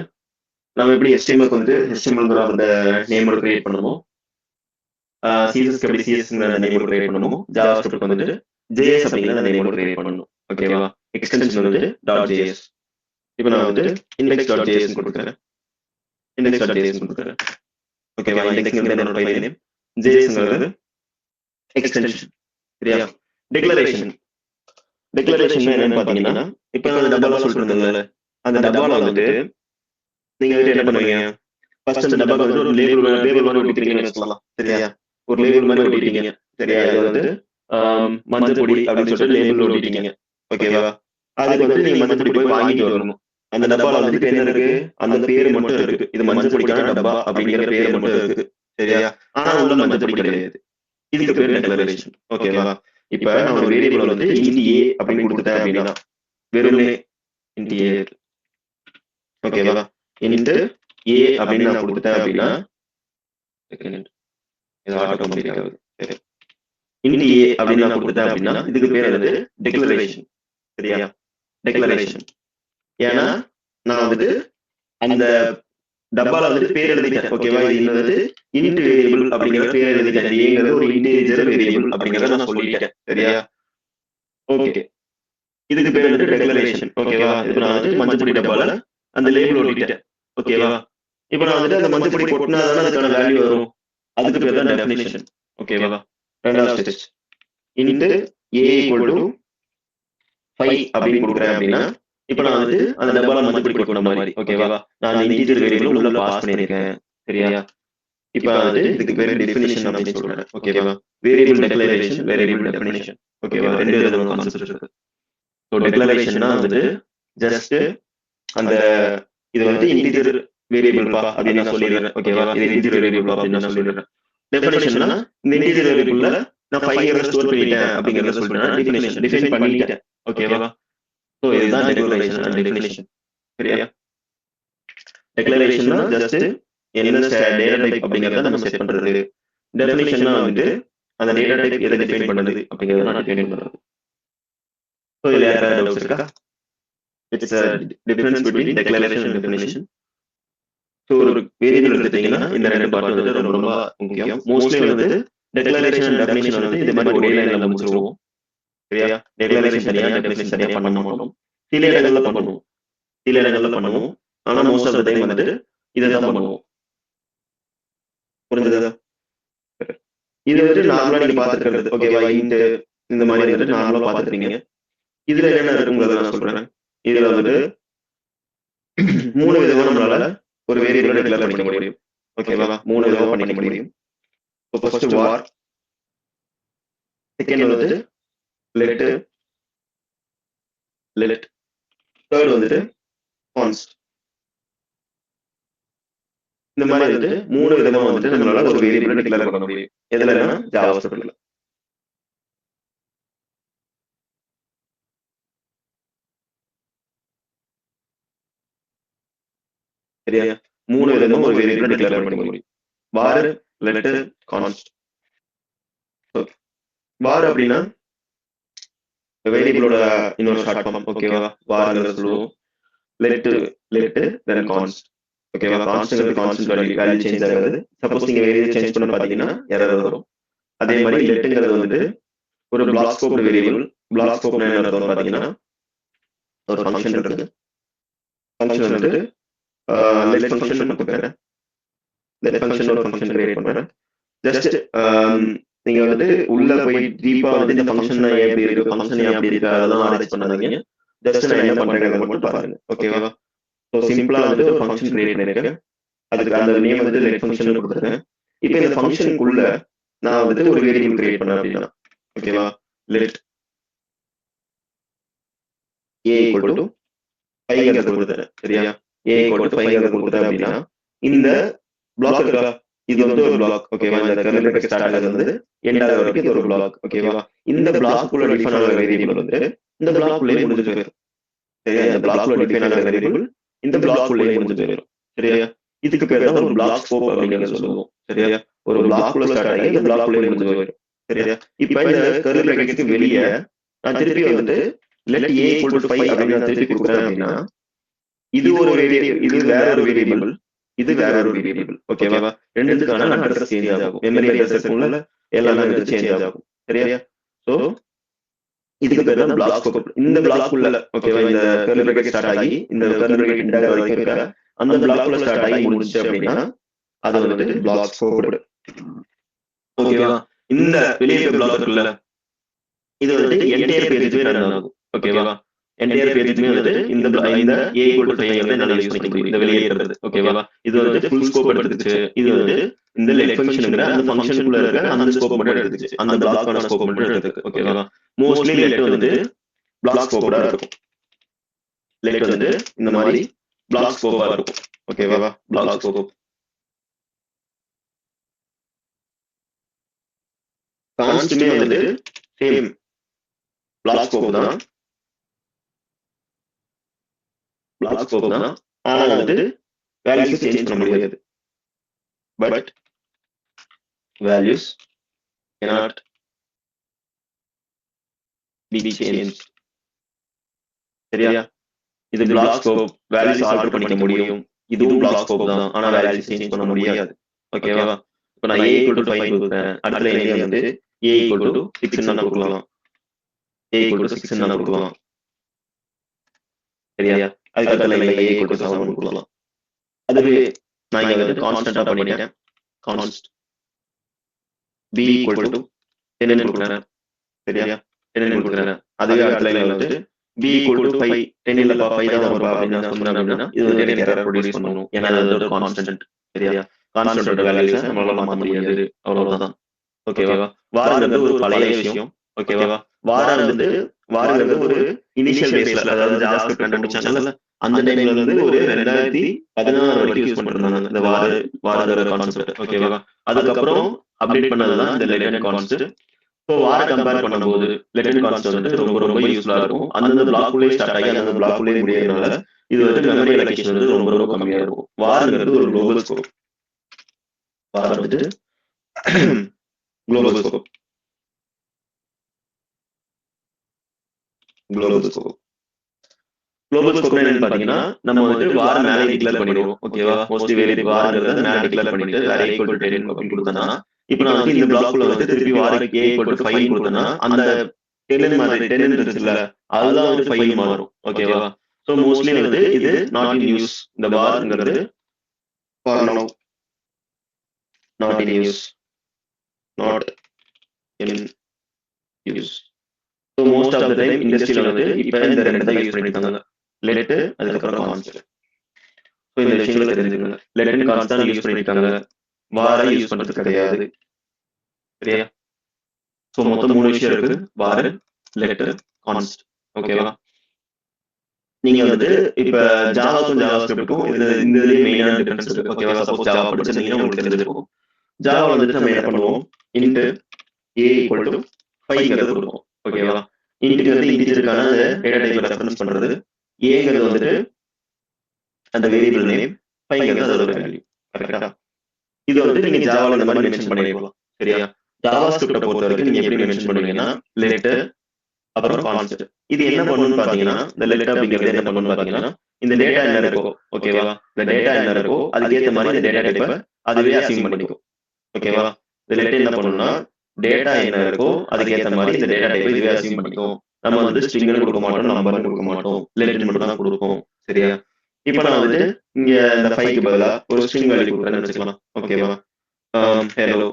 நம்ம எப்படி HTML வந்து HTML அந்த நேமோட கிரியேட் பண்ணணுமோ, CSS எப்படி CSS அந்த நேமோட கிரியேட் பண்ணணுமோ, JavaScript வந்துட்டு JS அப்படிங்கிற அந்த நேமோட கிரியேட் பண்ணணும். ஓகேவா? எக்ஸ்டென்ஷன் வந்துட்டு .js. இப்போ நான் வந்து index.js கொடுக்குறேன். index.js கொடுக்குறேன். ஓகேவா? index என்னோட ஃபைல் நேம், JS எக்ஸ்டென்ஷன். சரியா? டிக்ளரேஷன் என்னன்னு பாத்தீங்கன்னா, இப்ப நான் டப்பால சொல்லிட்டு இருந்தேன்ல, அந்த டப்பால வந்துட்டு நீங்க வந்துட்டு என்ன பண்ணுவீங்க? ஃபர்ஸ்ட் அந்த டப்பாக்கு வந்து ஒரு லேபிள் மாதிரி ஒட்டிக்கிறீங்கன்னு வச்சுக்கலாம். சரியா? ஒரு லேபிள் மாதிரி ஒட்டிட்டீங்க. சரியா? இது வந்து மஞ்சள் பொடி அப்படின்னு சொல்லிட்டு லேபிள் ஒட்டிட்டீங்க. ஓகேவா? அதுக்கு வந்து நீங்க மஞ்சள் பொடி போய் வாங்கிட்டு வரணும். அந்த டப்பால வந்துட்டு என்ன இருக்கு? அந்த பேரு மட்டும் இருக்கு. இது மஞ்சள் பொடிக்கான டப்பா அப்படிங்கிற பேரு மட்டும் இருக்கு. சரியா? ஆனா உள்ள மஞ்சள் பொடி கிடையாது. இதுக்கு பேரு டிக்ளரேஷன். ஓகேவா? இப்ப நான் ஒரு வேரியபிள் வந்து int a அப்படின்னு கொடுத்துட்டேன் அப்படின்னா, வெறுமனே int a. ஓகேவா? int a அப்படின்னு நான் கொடுத்துட்டேன் அப்படின்னா, இது ஆட்டோ கம்ப்ளீட் ஆகுது. சரி, int a அப்படின்னு நான் கொடுத்துட்டேன் அப்படின்னா இதுக்கு பேர் வந்து டிக்ளரேஷன். சரியா? டிக்ளரேஷன். ஏன்னா நான் வந்துட்டு அந்த டப்பால வந்துட்டு பேர் எழுதிட்டேன். ஓகேவா? இது வந்து int வேரியபிள் அப்படிங்கிற பேர் எழுதிட்டேன். ஏங்கிறது ஒரு இன்டிஜர் வேரியபிள் அப்படிங்கறத நான் சொல்லிட்டேன். சரியா? ஓகே. இதுக்கு பேர் வந்து டிக்ளரேஷன். ஓகேவா? இப்போ நான் வந்து மஞ்சள் பொடி டப்பால அந்த லேபிள் ஒட்டிட்டேன். ஓகேவா? இப்போ நான் வந்து அந்த மஞ்சள் பொடி கொட்டினா தானே அதுக்கான வேல்யூ வரும். அதுக்கு பேர் தான் டெஃபினிஷன். ஓகேவா? ரெண்டாவது ஸ்டெப். int a = 5 அப்படின்னு கொடுக்குறேன் அப்படின்னா, இப்போ நான் வந்து அந்த டப்பால மஞ்சள் பொடி கொட்டின மாதிரி. ஓகேவா? நான் அந்த இன்டிஜர் வேரியபிள் உள்ள பாஸ் பண்ணிருக்கேன். சரியா? இப்போ வந்து இதுக்கு பேர் டெஃபினிஷன் அப்படின்னு சொல்றேன். ஓகேவா? Variable declaration, variable definition. ஓகேவா? ரெண்டு விதமான கான்செப்ட் இருக்கு. ஸோ டிக்ளரேஷன்னா வந்துட்டு ஜஸ்ட் அந்த இது வந்து இன்டிஜர் வேரியபிள்பா அப்படின்னு நான் சொல்லிடுறேன். ஓகேவா? இது இன்டிஜர் வேரியபிள் அப்படின்னு நான் சொல்லிடுறேன். டெஃபினிஷன்னா இந்த இன்டிஜர் வேரியபிள்ல நான் 5 ஸ்டோர் பண்ணிட்டேன் அப்படிங்கறத சொல்றேன். டெஃபினிஷன் டிஃபைன் பண்ணிட்டேன். ஓகேவா? ஸோ இதுதான் டிக்ளரேஷன் அண்ட் டெஃபினிஷன். சரியா? டிக்ளரேஷன்னா ஜஸ்ட் என்ன டேட்டா டைப் அப்படிங்கறத நம்ம செட் பண்றது. டெஃபினிஷன்னா வந்து அந்த டேட்டா டைப் எதை டிஃபைன் பண்ணுது அப்படிங்கறத நான் டிஃபைன் பண்றது. ஸோ இதுல யாராவது டவுட்ஸ் இருக்கா? It's a difference between declaration and definition. So ஒரு வேரியபிள் எடுத்துட்டீங்கன்னா இந்த ரெண்டு பார்ட் வந்து ரொம்ப ரொம்ப முக்கியம். மோஸ்ட்லி வந்து டெக்ளரேஷன் அண்ட் டெஃபினிஷன் வந்து இந்த மாதிரி ஒரே லைன்ல முடிச்சிருவோம். சரியா? டெக்ளரேஷன் தனியா, டெஃபினிஷன் தனியா பண்ண மாட்டோம். சில இடங்கள்ல பண்ணுவோம். ஆனா மோஸ்ட் ஆஃப் த டைம் வந்துட்டு இதை தான் பண்ணுவோம். புரிஞ்சதா? இது வந்து நார்மலா நீங்க பாத்துக்கிறது. ஓகேவா? இந்த மாதிரி வந்துட்டு நார்மலா பாத்துக்கிறீங்க. இதுல என்ன இருக்குங்கிறத நான் சொல்றேன். இதுல வந்துட்டு 3 விதமா நம்மளால ஒரு வேரியபிளை டிக்ளேர் பண்ணிக்க முடியும். ஓகேவா? 3 விதமா பண்ணிக்க முடியும். இப்போ ஃபர்ஸ்ட் var, செகண்ட் வந்துட்டு let, தேர்ட் வந்துட்டு const. இந்த மாதிரி வந்துட்டு 3 விதமா வந்துட்டு நம்மளால ஒரு வேரியபிளை டிக்ளேர் பண்ண முடியும். எதுலன்னா JavaScriptல. சரியா? 3 விதமா ஒரு வேரியபிளை டிக்ளேர் பண்ண முடியும். var, let, const. var அப்படின்னா வேரியபிளோட இன்னொரு ஷார்ட் ஃபார்ம். ஓகேவா? varங்கிறது சொல்லுவோம். let then const. ஓகேவா? கான்ஸ்ட்ங்கிறது கான்ஸ்டன்ட் வேல்யூ சேஞ்ச் ஆகாது. சப்போஸ் நீங்க வேரியபிள் சேஞ்ச் பண்ண பாத்தீங்கன்னா எரர் வரும். அதே மாதிரி letங்கிறது வந்துட்டு ஒரு பிளாக் ஸ்கோப் வேரியபிள். பிளாக் ஸ்கோப்னா என்ன அர்த்தம் பாத்தீங்கன்னா ஒரு ஃபங்க்ஷன் இருக்கு. ஃபங்க்ஷன் வந்துட்டு let ஃபங்க்ஷன் கொடுக்குறேன். லெட் ஃபங்க்ஷன் ஒரு ஃபங்க்ஷன் கிரியேட் பண்றேன். ஜஸ்ட் நீங்க வந்துட்டு உள்ள போய் டீப்பா வந்துட்டு இந்த ஃபங்க்ஷன் எப்படி இருக்கு, ஃபங்க்ஷன் எப்படி இருக்கு அதெல்லாம் ஆராய்ச்சி பண்ணாதீங்க. ஜஸ்ட் நான் என்ன பண்றேங்கிறத மட்டும் பாருங்க. ஓகேவா? ஸோ சிம்பிளா வந்துட்டு ஒரு ஃபங்க்ஷன் கிரியேட் பண்ணிருக்கேன். அதுக்கு அந்த நேம் வந்துட்டு லெட் ஃபங்க்ஷன் கொடுத்துருக்கேன். இப்போ இந்த ஃபங்க்ஷனுக்குள்ள நான் வந்துட்டு ஒரு வேரியபிள் கிரியேட் பண்ணேன் அப்படின்னா, ஓகேவா, லெட் a equal to 5 கொடுத்துறேன். சரியா? a equal to 5 கொடுத்துறேன் அப்படின்னா இந்த பிளாக் இருக்கா, இது வந்து ஒரு பிளாக். ஓகேவா? இந்த கர்லி பிரேக்கெட் ஸ்டார்ட் ஆகுது வந்து எண்ட் ஆகுற வரைக்கும் இது ஒரு பிளாக். ஓகேவா? இந்த பிளாக்குள்ள டிஃபைன் ஆகிற வேரியபிள் வந்து இந்த பிளாக்குள்ளே முடிஞ்சு போயிடும். சரியா? இந்த பிளாக்குள்ள டிஃபைன் ஆகிற வேரியபிள் இந்த பிளாக்குள்ளே முடிஞ்சு போயிடும். சரியா? இதுக்கு பேர் தான் ஒரு பிளாக் ஸ்கோப் அப்படிங்கிறத சொல்லுவோம். சரியா? ஒரு பிளாக்குள்ள ஸ்டார்ட் ஆகி இந்த பிளாக்குள்ளே முடிஞ்சு போயிடும். சரியா? இப்போ இந்த கர்லி பிரேக்கெட்டுக்கு வெளியே நான் திருப்பி வந்துட்டு let a equal to 5 அப்படின்னு திருப்பி கொடுக்குறேன் அப்படின்னா இது ஒரு வேரியபிள், இது வேற ஒரு வேரியபிள், இது வேற ஒரு வேரியபிள். ஓகேவா? ரெண்டுத்துக்கான அட்ரஸ் சேஞ்ச் ஆகும். மெமரி அட்ரஸ் இருக்கும்ல, எல்லாமே வந்து சேஞ்ச் ஆகும். சரியா? சோ இதுக்கு பேர் தான் பிளாக் ஸ்கோப். இந்த பிளாக்குள்ள ஓகேவா, இந்த கர்லி பிரேக்கெட் ஸ்டார்ட் ஆகி இந்த கர்லி பிரேக்கெட் எண்ட் ஆகிற வரைக்கும் இருக்க அந்த பிளாக்குள்ள ஸ்டார்ட் ஆகி முடிஞ்சுச்சு அப்படின்னா அது வந்துட்டு பிளாக் ஸ்கோப். ஓகேவா? இந்த வெளியே பிளாக் இருக்குல்ல, இது வந்துட்டு என்டையர் பேஜுமே ரன் ஆகும். ஓகேவா? என்டையர் பேஜுமே வந்துட்டு இந்த a equal to 5 என்னால யூஸ் பண்ணிக்க முடியும். இந்த வெளியேறது. ஓகேவா? இது வந்துட்டு ஃபுல் ஸ்கோப் எடுத்துக்கிச்சு. இது வந்துட்டு இந்த லெட் ஃபங்க்ஷன்ங்கற அந்த ஃபங்க்ஷனுக்குள்ள இருக்க அந்த ஸ்கோப் மட்டும் எடுத்துக்கிச்சு. அந்த பிளாக்கான ஸ்கோப் மட்டும் எடுத்துக்கு. ஓகேவா? மோஸ்ட்லி லெட் வந்துட்டு பிளாக் ஸ்கோப்பா இருக்கும். லெட் வந்துட்டு இந்த மாதிரி பிளாக் ஸ்கோப்பா இருக்கும். ஓகேவா? Black scope. கான்ஸ்ட்மே வந்துட்டு சேம் பிளாக் ஸ்கோப் தான். பிளாக் ஸ்கோப் தான். ஆனா வந்துட்டு வேல்யூஸ் சேஞ்ச் பண்ண முடியாது. But values cannot be changed. சரியா? இது பிளாக் ஸ்கோப். வேல்யூஸ் ஆல்டர் பண்ணிக்க முடியும். இதுவும் பிளாக் ஸ்கோப் தான். ஆனா வேல்யூஸ் சேஞ்ச் பண்ண முடியாது. ஓகேவா? இப்போ நான் a equal to 5 கொடுத்தேன். அடுத்த லைன்ல வந்து a equal to 6 ன்னு கொடுக்கலாம். a equal to 6 ன்னு கொடுக்கலாம். சரியா? அதுக்கு அடுத்த லைன்ல a equal to 7 கொடுக்கலாம். அதுவே நான் இங்க வந்து கான்ஸ்டன்ட்டா பண்ணிட்டேன். கான்ஸ்ட் b equal to 10 ன்னு கொடுக்கிறேன். சரியா? 10 ன்னு கொடுக்கிறேன். அதுவே அடுத்த லைன்ல வந்து b equal to 5 10 இல்லப்பா 5 தான் வரும்பா அப்படின்னு நான் சொன்னேன் அப்படின்னா இது வந்து எனக்கு எரர் ப்ரொடியூஸ் பண்ணணும். ஏன்னா அது ஒரு கான்ஸ்டன்ட். சரியா? கான்ஸ்டன்ட்டோட வேல்யூஸை நம்மளால மாற்ற முடியாது. அவ்வளவுதான். ஓகேவா? வாரங்கிறது ஒரு பழைய விஷயம். ஓகேவா? வாரங்கிறது ஒரு இனிஷியல் பேஸ்ல, அதாவது ஜாவாஸ்கிரிப்ட் கண்டுபிடிச்சாங்கல்ல, அந்த டைம்ல இருந்து ஒரு 2016 வரைக்கும் யூஸ் பண்ணிட்டு இருந்தாங்க இந்த வாரங்கிற கான்செப்ட். ஓகேவா? அதுக்கப்புறம் அப்டேட் பண்ணதுதான் இந்த லெட் அண்ட் கான்ஸ்ட். ஸோ வார கம்பேர் பண்ணும்போது லெட் அண்ட் கான்ஸ்ட் வந்துட்டு ரொம்ப யூஸ்ஃபுல்லா இருக்கும். அந்தந்த பிளாக்குள்ளே ஸ்டார்ட் ஆகி அந்தந்த பிளாக்குள்ளே முடியறதுனால இது வந்து மெமரி அலோகேஷன் வந்து ரொம்ப கம்மியா இருக்கும். வாரங்கிறது ஒரு குளோபல் ஸ்கோப். வாரம் வந்துட்டு குளோபல் ஸ்கோப். குளோபல் ஸ்கோப் என்னன்னு பாத்தீங்கன்னா நம்ம வந்துட்டு வாரம் மேலே டிக்ளேர் பண்ணிடுவோம். ஓகேவா? மோஸ்ட்லி வேலை வாரங்கிறத மேலே டிக்ளேர் பண்ணிட்டு வேற ஈக்குவல் டு 10 அப்படின்னு கொடுத்தனா, இப்போ நான் வந்து இந்த பிளாக்குள்ள வந்து திருப்பி வாரக்கு a equal to 5 கொடுத்தனா அந்த 10 மாதிரி 10 இருக்குல்ல, அதுதான் வந்து 5 மாறும். ஓகேவா? சோ மோஸ்ட்லி வந்து இது நாட் இன் யூஸ். இந்த வாரங்கிறது for now not in use. not in use. So most of the time இண்டஸ்ட்ரியில வந்து இப்போ இந்த ரெண்டு தான் யூஸ் பண்ணிட்டாங்க. லெட் அதுக்கப்புறம் கான்ஸ்ட். ஸோ இந்த விஷயங்களை தெரிஞ்சுக்கோங்க. லெட் அண்ட் கான்ஸ்ட் தான் யூஸ் பண்ணிட்டாங்க. வார யூஸ் பண்றது கிடையாது. சரியா? ஸோ மொத்தம் 3 விஷயம் இருக்கு. வார, லெட், கான்ஸ்ட். ஓகேவா? நீங்க வந்துட்டு இப்ப ஜாவாக்கும் ஜாவாஸ்கிரிப்டுக்கும் இந்த மெயினான டிஃபரன்ஸ் இருக்கு. ஓகேவா? சப்போஸ் ஜாவா படிச்சிருந்தீங்கன்னா உங்களுக்கு தெரிஞ்சிருக்கும். ஜாவா வந்துட்டு நம்ம என்ன பண்ணுவோம், இன்ட் a equal to 5 கொடுப்போம். ஓகேவா? இன்ட்ங்கிறது இன்டிஜருக்கான அந்த டேட்டா டைப்பை ரெஃபரன்ஸ் பண்றது. ஏங்கிறது வந்துட்டு அந்த வேரியபிள் நேம், 5ங்கிறது அதோட வேல்யூ. கரெக்ட்டா? இது வந்துட்டு நீங்க ஜாவால இந்த மாதிரி மென்ஷன் பண்ணிக்கலாம். சரியா? ஜாவாஸ்கிரிப்ட பொறுத்த வரைக்கும் நீங்க எப்படி மென்ஷன் பண்ணுவீங்கன்னா லெட் அப்புறம் கான்ஸ்ட். இது என்ன பண்ணுன்னு பாத்தீங்கன்னா இந்த லெட் அப்படிங்கிறது என்ன பண்ணுன்னு பாத்தீங்கன்னா இந்த டேட்டா என்ன இருக்கோ, ஓகேவா? இந்த டேட்டா என்ன இருக்கோ அதுக்கேற்ற மாதிரி இந்த டேட்டா டைப்பை அதுவே அசைன் பண்ணிக்கும். ஓகேவா? இந்த லெட் என்ன பண்ணுன்னா டேட்டா என்ன இருக்கோ அதுக்கேற்ற மாதிரி இந்த டேட்டா டைப்பை இதுவே அசைன் பண்ணிக்கும். நம்ம வந்து ஸ்ட்ரிங்னு கொடுக்க மாட்டோம், நம்பர்னு கொடுக்க மாட்டோம், லெட் மட்டும் தான் கொடுப்போம். சரியா? இப்ப நான் வந்துட்டு இங்க இந்த 5க்கு பதிலா ஒரு ஸ்ட்ரிங் வேல்யூ குடுக்குறேன்னு வச்சுக்கலாம். ஓகேவா? ஹலோ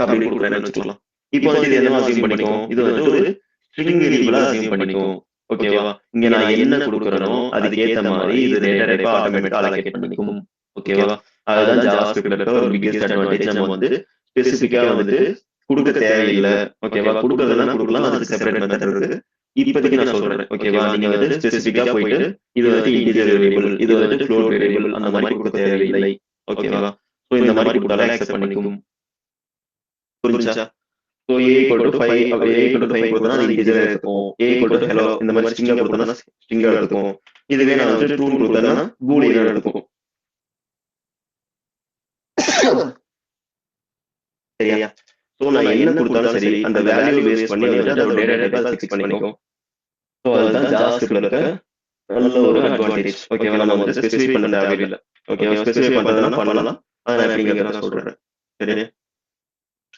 அப்படின்னு குடுக்குறேன்னு வச்சுக்கலாம். இப்போ வந்துட்டு இது என்னவா அஸ்யூம் பண்ணிக்கும்? இது வந்துட்டு ஒரு ஸ்ட்ரிங் வேரியபிளா அஸ்யூம் பண்ணிக்கும். ஓகேவா? இங்க நான் என்ன குடுக்குறேனோ அதுக்கேத்த மாதிரி இது டேட்டா டைப்பா ஆட்டோமேட்டிக்கா அலோகேட் பண்ணிக்கும். ஓகேவா? அதுதான் ஜாவாஸ்கிரிப்ட்ல இருக்க ஒரு பிக்கெஸ்ட் அட்வான்டேஜ். நம்ம வந்து ஸ்பெசிஃபிக்கா வந்துட்டு குடுக்க தேவையில்ல. ஓகேவா? குடுக்கறதுன்னா குடுக்கலாம். அதுக்கு செப்பரேட் மெத்தட் இருக்கு. இப்போதைக்கு நான் சொல்றேன். ஓகேவா? நீங்க வந்துட்டு ஸ்பெசிஃபிக்கா போயிட்டு இது வந்துட்டு இன்டிஜர் வேரியபிள், இது வந்துட்டு ஃப்ளோட் வேரியபிள் அந்த மாதிரி கொடுக்க தேவையில்லை. ஓகேவா? ஸோ இந்த மாதிரி கொடுத்தாலே அக்செப்ட் பண்ணிக்கும். புரிஞ்சா? So a equal to 5 a equal to 5 கொடுத்தா அது இன்டிஜர் எடுத்துக்கும். a ஈக்குவல் டு ஹலோ இந்த மாதிரி ஸ்ட்ரிங்கா கொடுத்தா ஸ்ட்ரிங்கா எடுத்துக்கும். இதுவே நான் வந்துட்டு ட்ரூ கொடுத்தேன்னா பூலியன் எடுத்துக்கும். சரியா? ஸோ நான் என்ன கொடுத்தாலும் சரி அந்த வேல்யூ பேஸ் பண்ணி வந்துட்டு அதோட டேட்டா டைப்பை ஃபிக்ஸ் பண்ணிக்கும். ஸோ அதுதான் ஜாவாஸ்கிரிப்ட்ல இருக்க நல்ல ஒரு அட்வான்டேஜ். ஓகேவா? நம்ம வந்து ஸ்பெசிஃபை பண்ண தேவையில்லை. ஓகேவா? ஸ்பெசிஃபை பண்றதுனா பண்ணலாம். அதை எப்படிங்கிறத நான் சொல்றேன். சரியா?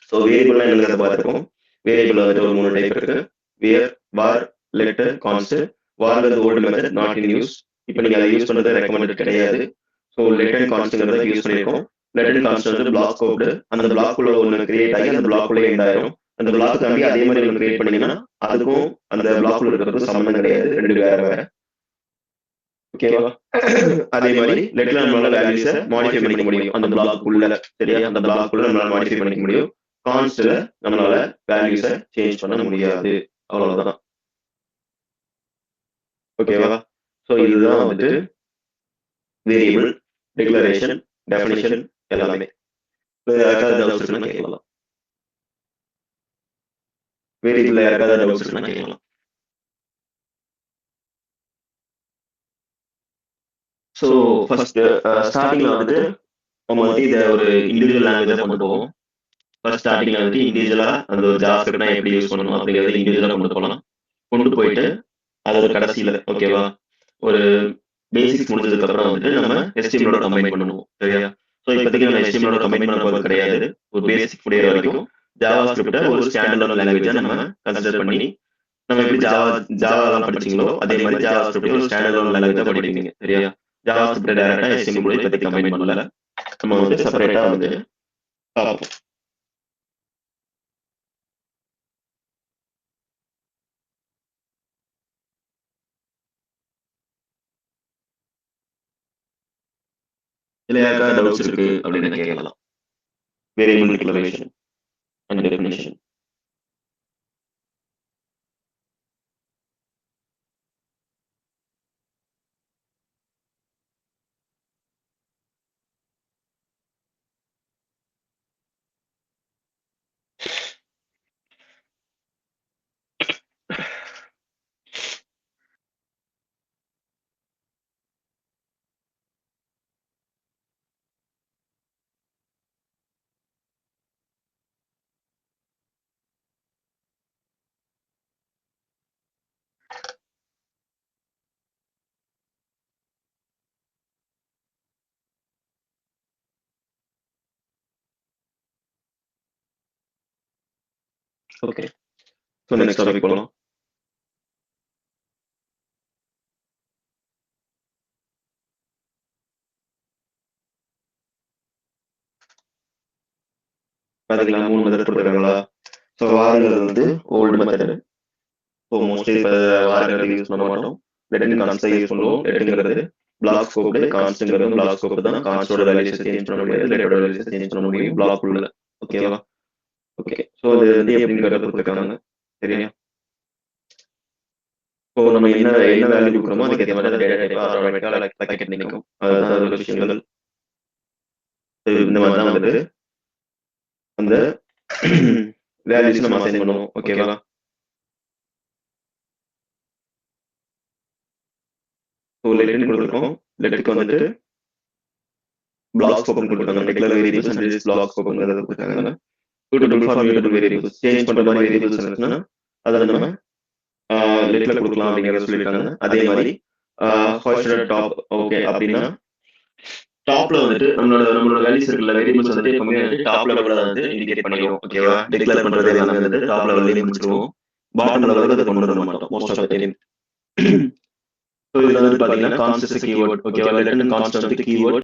ஸோ வேரியபிள்லாம் என்னங்கிறத பார்த்துருக்கோம். வேரியபிள் வந்துட்டு ஒரு 3 டைப் இருக்கு. வேர், வார், லெட்டர், கான்ஸ்ட். வார்ங்கிறது old method, not in use. இப்போ நீங்க அதை யூஸ் பண்றது ரெக்கமெண்டட் கிடையாது. ஸோ லெட் அண்ட் கான்ஸ்ட்ங்கிறத யூஸ் பண்ணியிருக்கோம். லெட் அண்ட் கான்ஸ்ட் வந்து பிளாக் கோடு. அந்த பிளாக் உள்ள ஒன்று கிரியேட் ஆகி அந்த பிளாக் உள்ள எண்ட் ஆயிரும். அந்த பிளாக் தாண்டி அதே மாதிரி ஒன்று கிரியேட் பண்ணீங்கன்னா அதுக்கும் அந்த பிளாக் உள்ள இருக்கிறதுக்கும் சம்மந்தம் கிடையாது. ரெண்டு வேற வேற. ஓகேவா? அதே மாதிரி லெட்ல நம்மளால வேல்யூஸை மாடிஃபை பண்ணிக்க முடியும் அந்த பிளாக் உள்ள. சரியா? அந்த பிளாக் உள்ள நம்மளால மாடிஃபை பண்ணிக்க முடியும். கான்ஸ்ட்ல நம்மளால வேல்யூஸை சேஞ்ச் பண்ண முடியாது. அவ்வளவுதான். ஓகேவா? ஸோ இதுதான் வந்துட்டு வேரியபிள், டிக்ளரேஷன், டெஃபினிஷன் எல்லாமே. யாருக்காவது டவுட்ஸ் இருக்குன்னா கேட்கலாம். வேரியபிள்ல யாருக்காவது டவுட்ஸ் இருக்குன்னா கேட்கலாம். ஸோ ஃபர்ஸ்ட் ஸ்டார்டிங்ல வந்துட்டு நம்ம வந்துட்டு இதை ஒரு இண்டிவிஜுவல் லாங்குவேஜா கொண்டு போவோம். ஃபர்ஸ்ட் ஸ்டார்டிங்ல வந்துட்டு இண்டிவிஜுவலா அந்த ஒரு ஜாவாஸ்கிரிப்ட்னா எப்படி யூஸ் பண்ணணும் அப்படிங்கிறத இண்டிவிஜுவலா கொண்டு போகலாம். கொண்டு போயிட்டு அதோட கடைசியில ஓகேவா ஒரு பேசிக்ஸ் முடிஞ்சதுக்கு அப்புறம் வந்துட்டு நம்ம HTML கம்பைன் பண்ணுவோம். சரியா? ஸோ இப்போதைக்கு நம்ம HTML கம்பைன் பண்ண போகிறது கிடையாது. ஒரு பேசிக் முடிகிற வரைக்கும் ஜாவாஸ்கிரிப்டை ஒரு ஸ்டாண்டர்ட் லாங்குவேஜா நம்ம கன்சிடர் பண்ணி நம்ம எப்படி ஜாவாலாம் படிச்சீங்களோ அதே மாதிரி ஜாவாஸ்கிரிப்ட் ஒரு ஸ்டாண்டர்ட் லாங்குவேஜா படிப்பீங்க. சரியா? ஜாவாஸ்கிரிப்ட் டைரக்டா HTML இப்போதைக்கு கம்பைன் பண்ணல. நம்ம வந்து செப்பரேட்டா வந்து பார்ப்போம். இதுல யாருக்காவது டவுட்ஸ் இருக்கு அப்படின்னு கேட்கலாம். Variable declaration and definition. Okay. So next topic போகலாம். பார்த்தீங்களா 3 மெத்தட் கொடுத்துருக்காங்களா? ஸோ வாருங்கிறது வந்து ஓல்டு மெத்தட். ஸோ மோஸ்ட்லி இப்போ வாருங்கிறது யூஸ் பண்ண மாட்டோம். லெட் கான்ஸ்ட் யூஸ் பண்ணுவோம். லெட்டுங்கிறது பிளாக் ஸ்கோப், கான்ஸ்ட்ங்கிறது பிளாக் ஸ்கோப் தான். கான்ஸ்டோட வேல்யூஸ் சேஞ்ச் பண்ண முடியாது, லெட்டோட வேல்யூஸ் சேஞ்ச் பண்ண முடியும் பிளாக் உள்ள. ஓகேவா? ஓகே. ஸோ அது வந்து எப்படிங்கிறத கொடுத்துருக்காங்க. சரியா? ஸோ நம்ம என்ன வேல்யூ கொடுக்குறோமோ அதுக்கேற்ற மாதிரி டேட்டா டைப் ஆட்டோமேட்டிக்காக பேக்கெட் நிற்கும். அதுதான் அதோட விஷயங்கள். இந்த மாதிரி தான் வந்துட்டு அந்த வேல்யூஸ் நம்ம அசைன் பண்ணுவோம். ஓகேவா? ஸோ லெட்னு கொடுத்துருக்கோம். லெட்டுக்கு வந்துட்டு பிளாக் ஸ்கோப்னு கொடுத்துருக்காங்க. Declare variables and this block ஸ்கோப்ங்கிறத கொடுத்துருக்காங்க. Suitable for mutable variables change பண்ற மாதிரி வேரியபிள்ஸ் இருந்துச்சுன்னா அதை நம்ம லெட்ல கொடுக்கலாம் அப்படிங்கிறத சொல்லியிருக்காங்க. அதே மாதிரி ஹாஸ்டட் டாப் ஓகே அப்படின்னா டாப்ல வந்துட்டு நம்மளோட வேல்யூஸ் இருக்குல்ல வேரியபிள்ஸ் வந்துட்டு எப்பவுமே வந்து டாப் லெவல்ல வந்து இண்டிகேட் பண்ணிடுவோம். ஓகேவா? டிக்ளேர் பண்றது எல்லாமே வந்துட்டு டாப் லெவல்லே முடிச்சிருவோம். பாட்டம் லெவலுக்கு அதை கொண்டு வர மாட்டோம் most of the time. So இதுல வந்துட்டு பாத்தீங்கன்னா கான்ஸ்ட் கீவேர்ட். ஓகேவா? லெட் அண்ட் கான்ஸ்ட் வந்து கீவேர்ட்.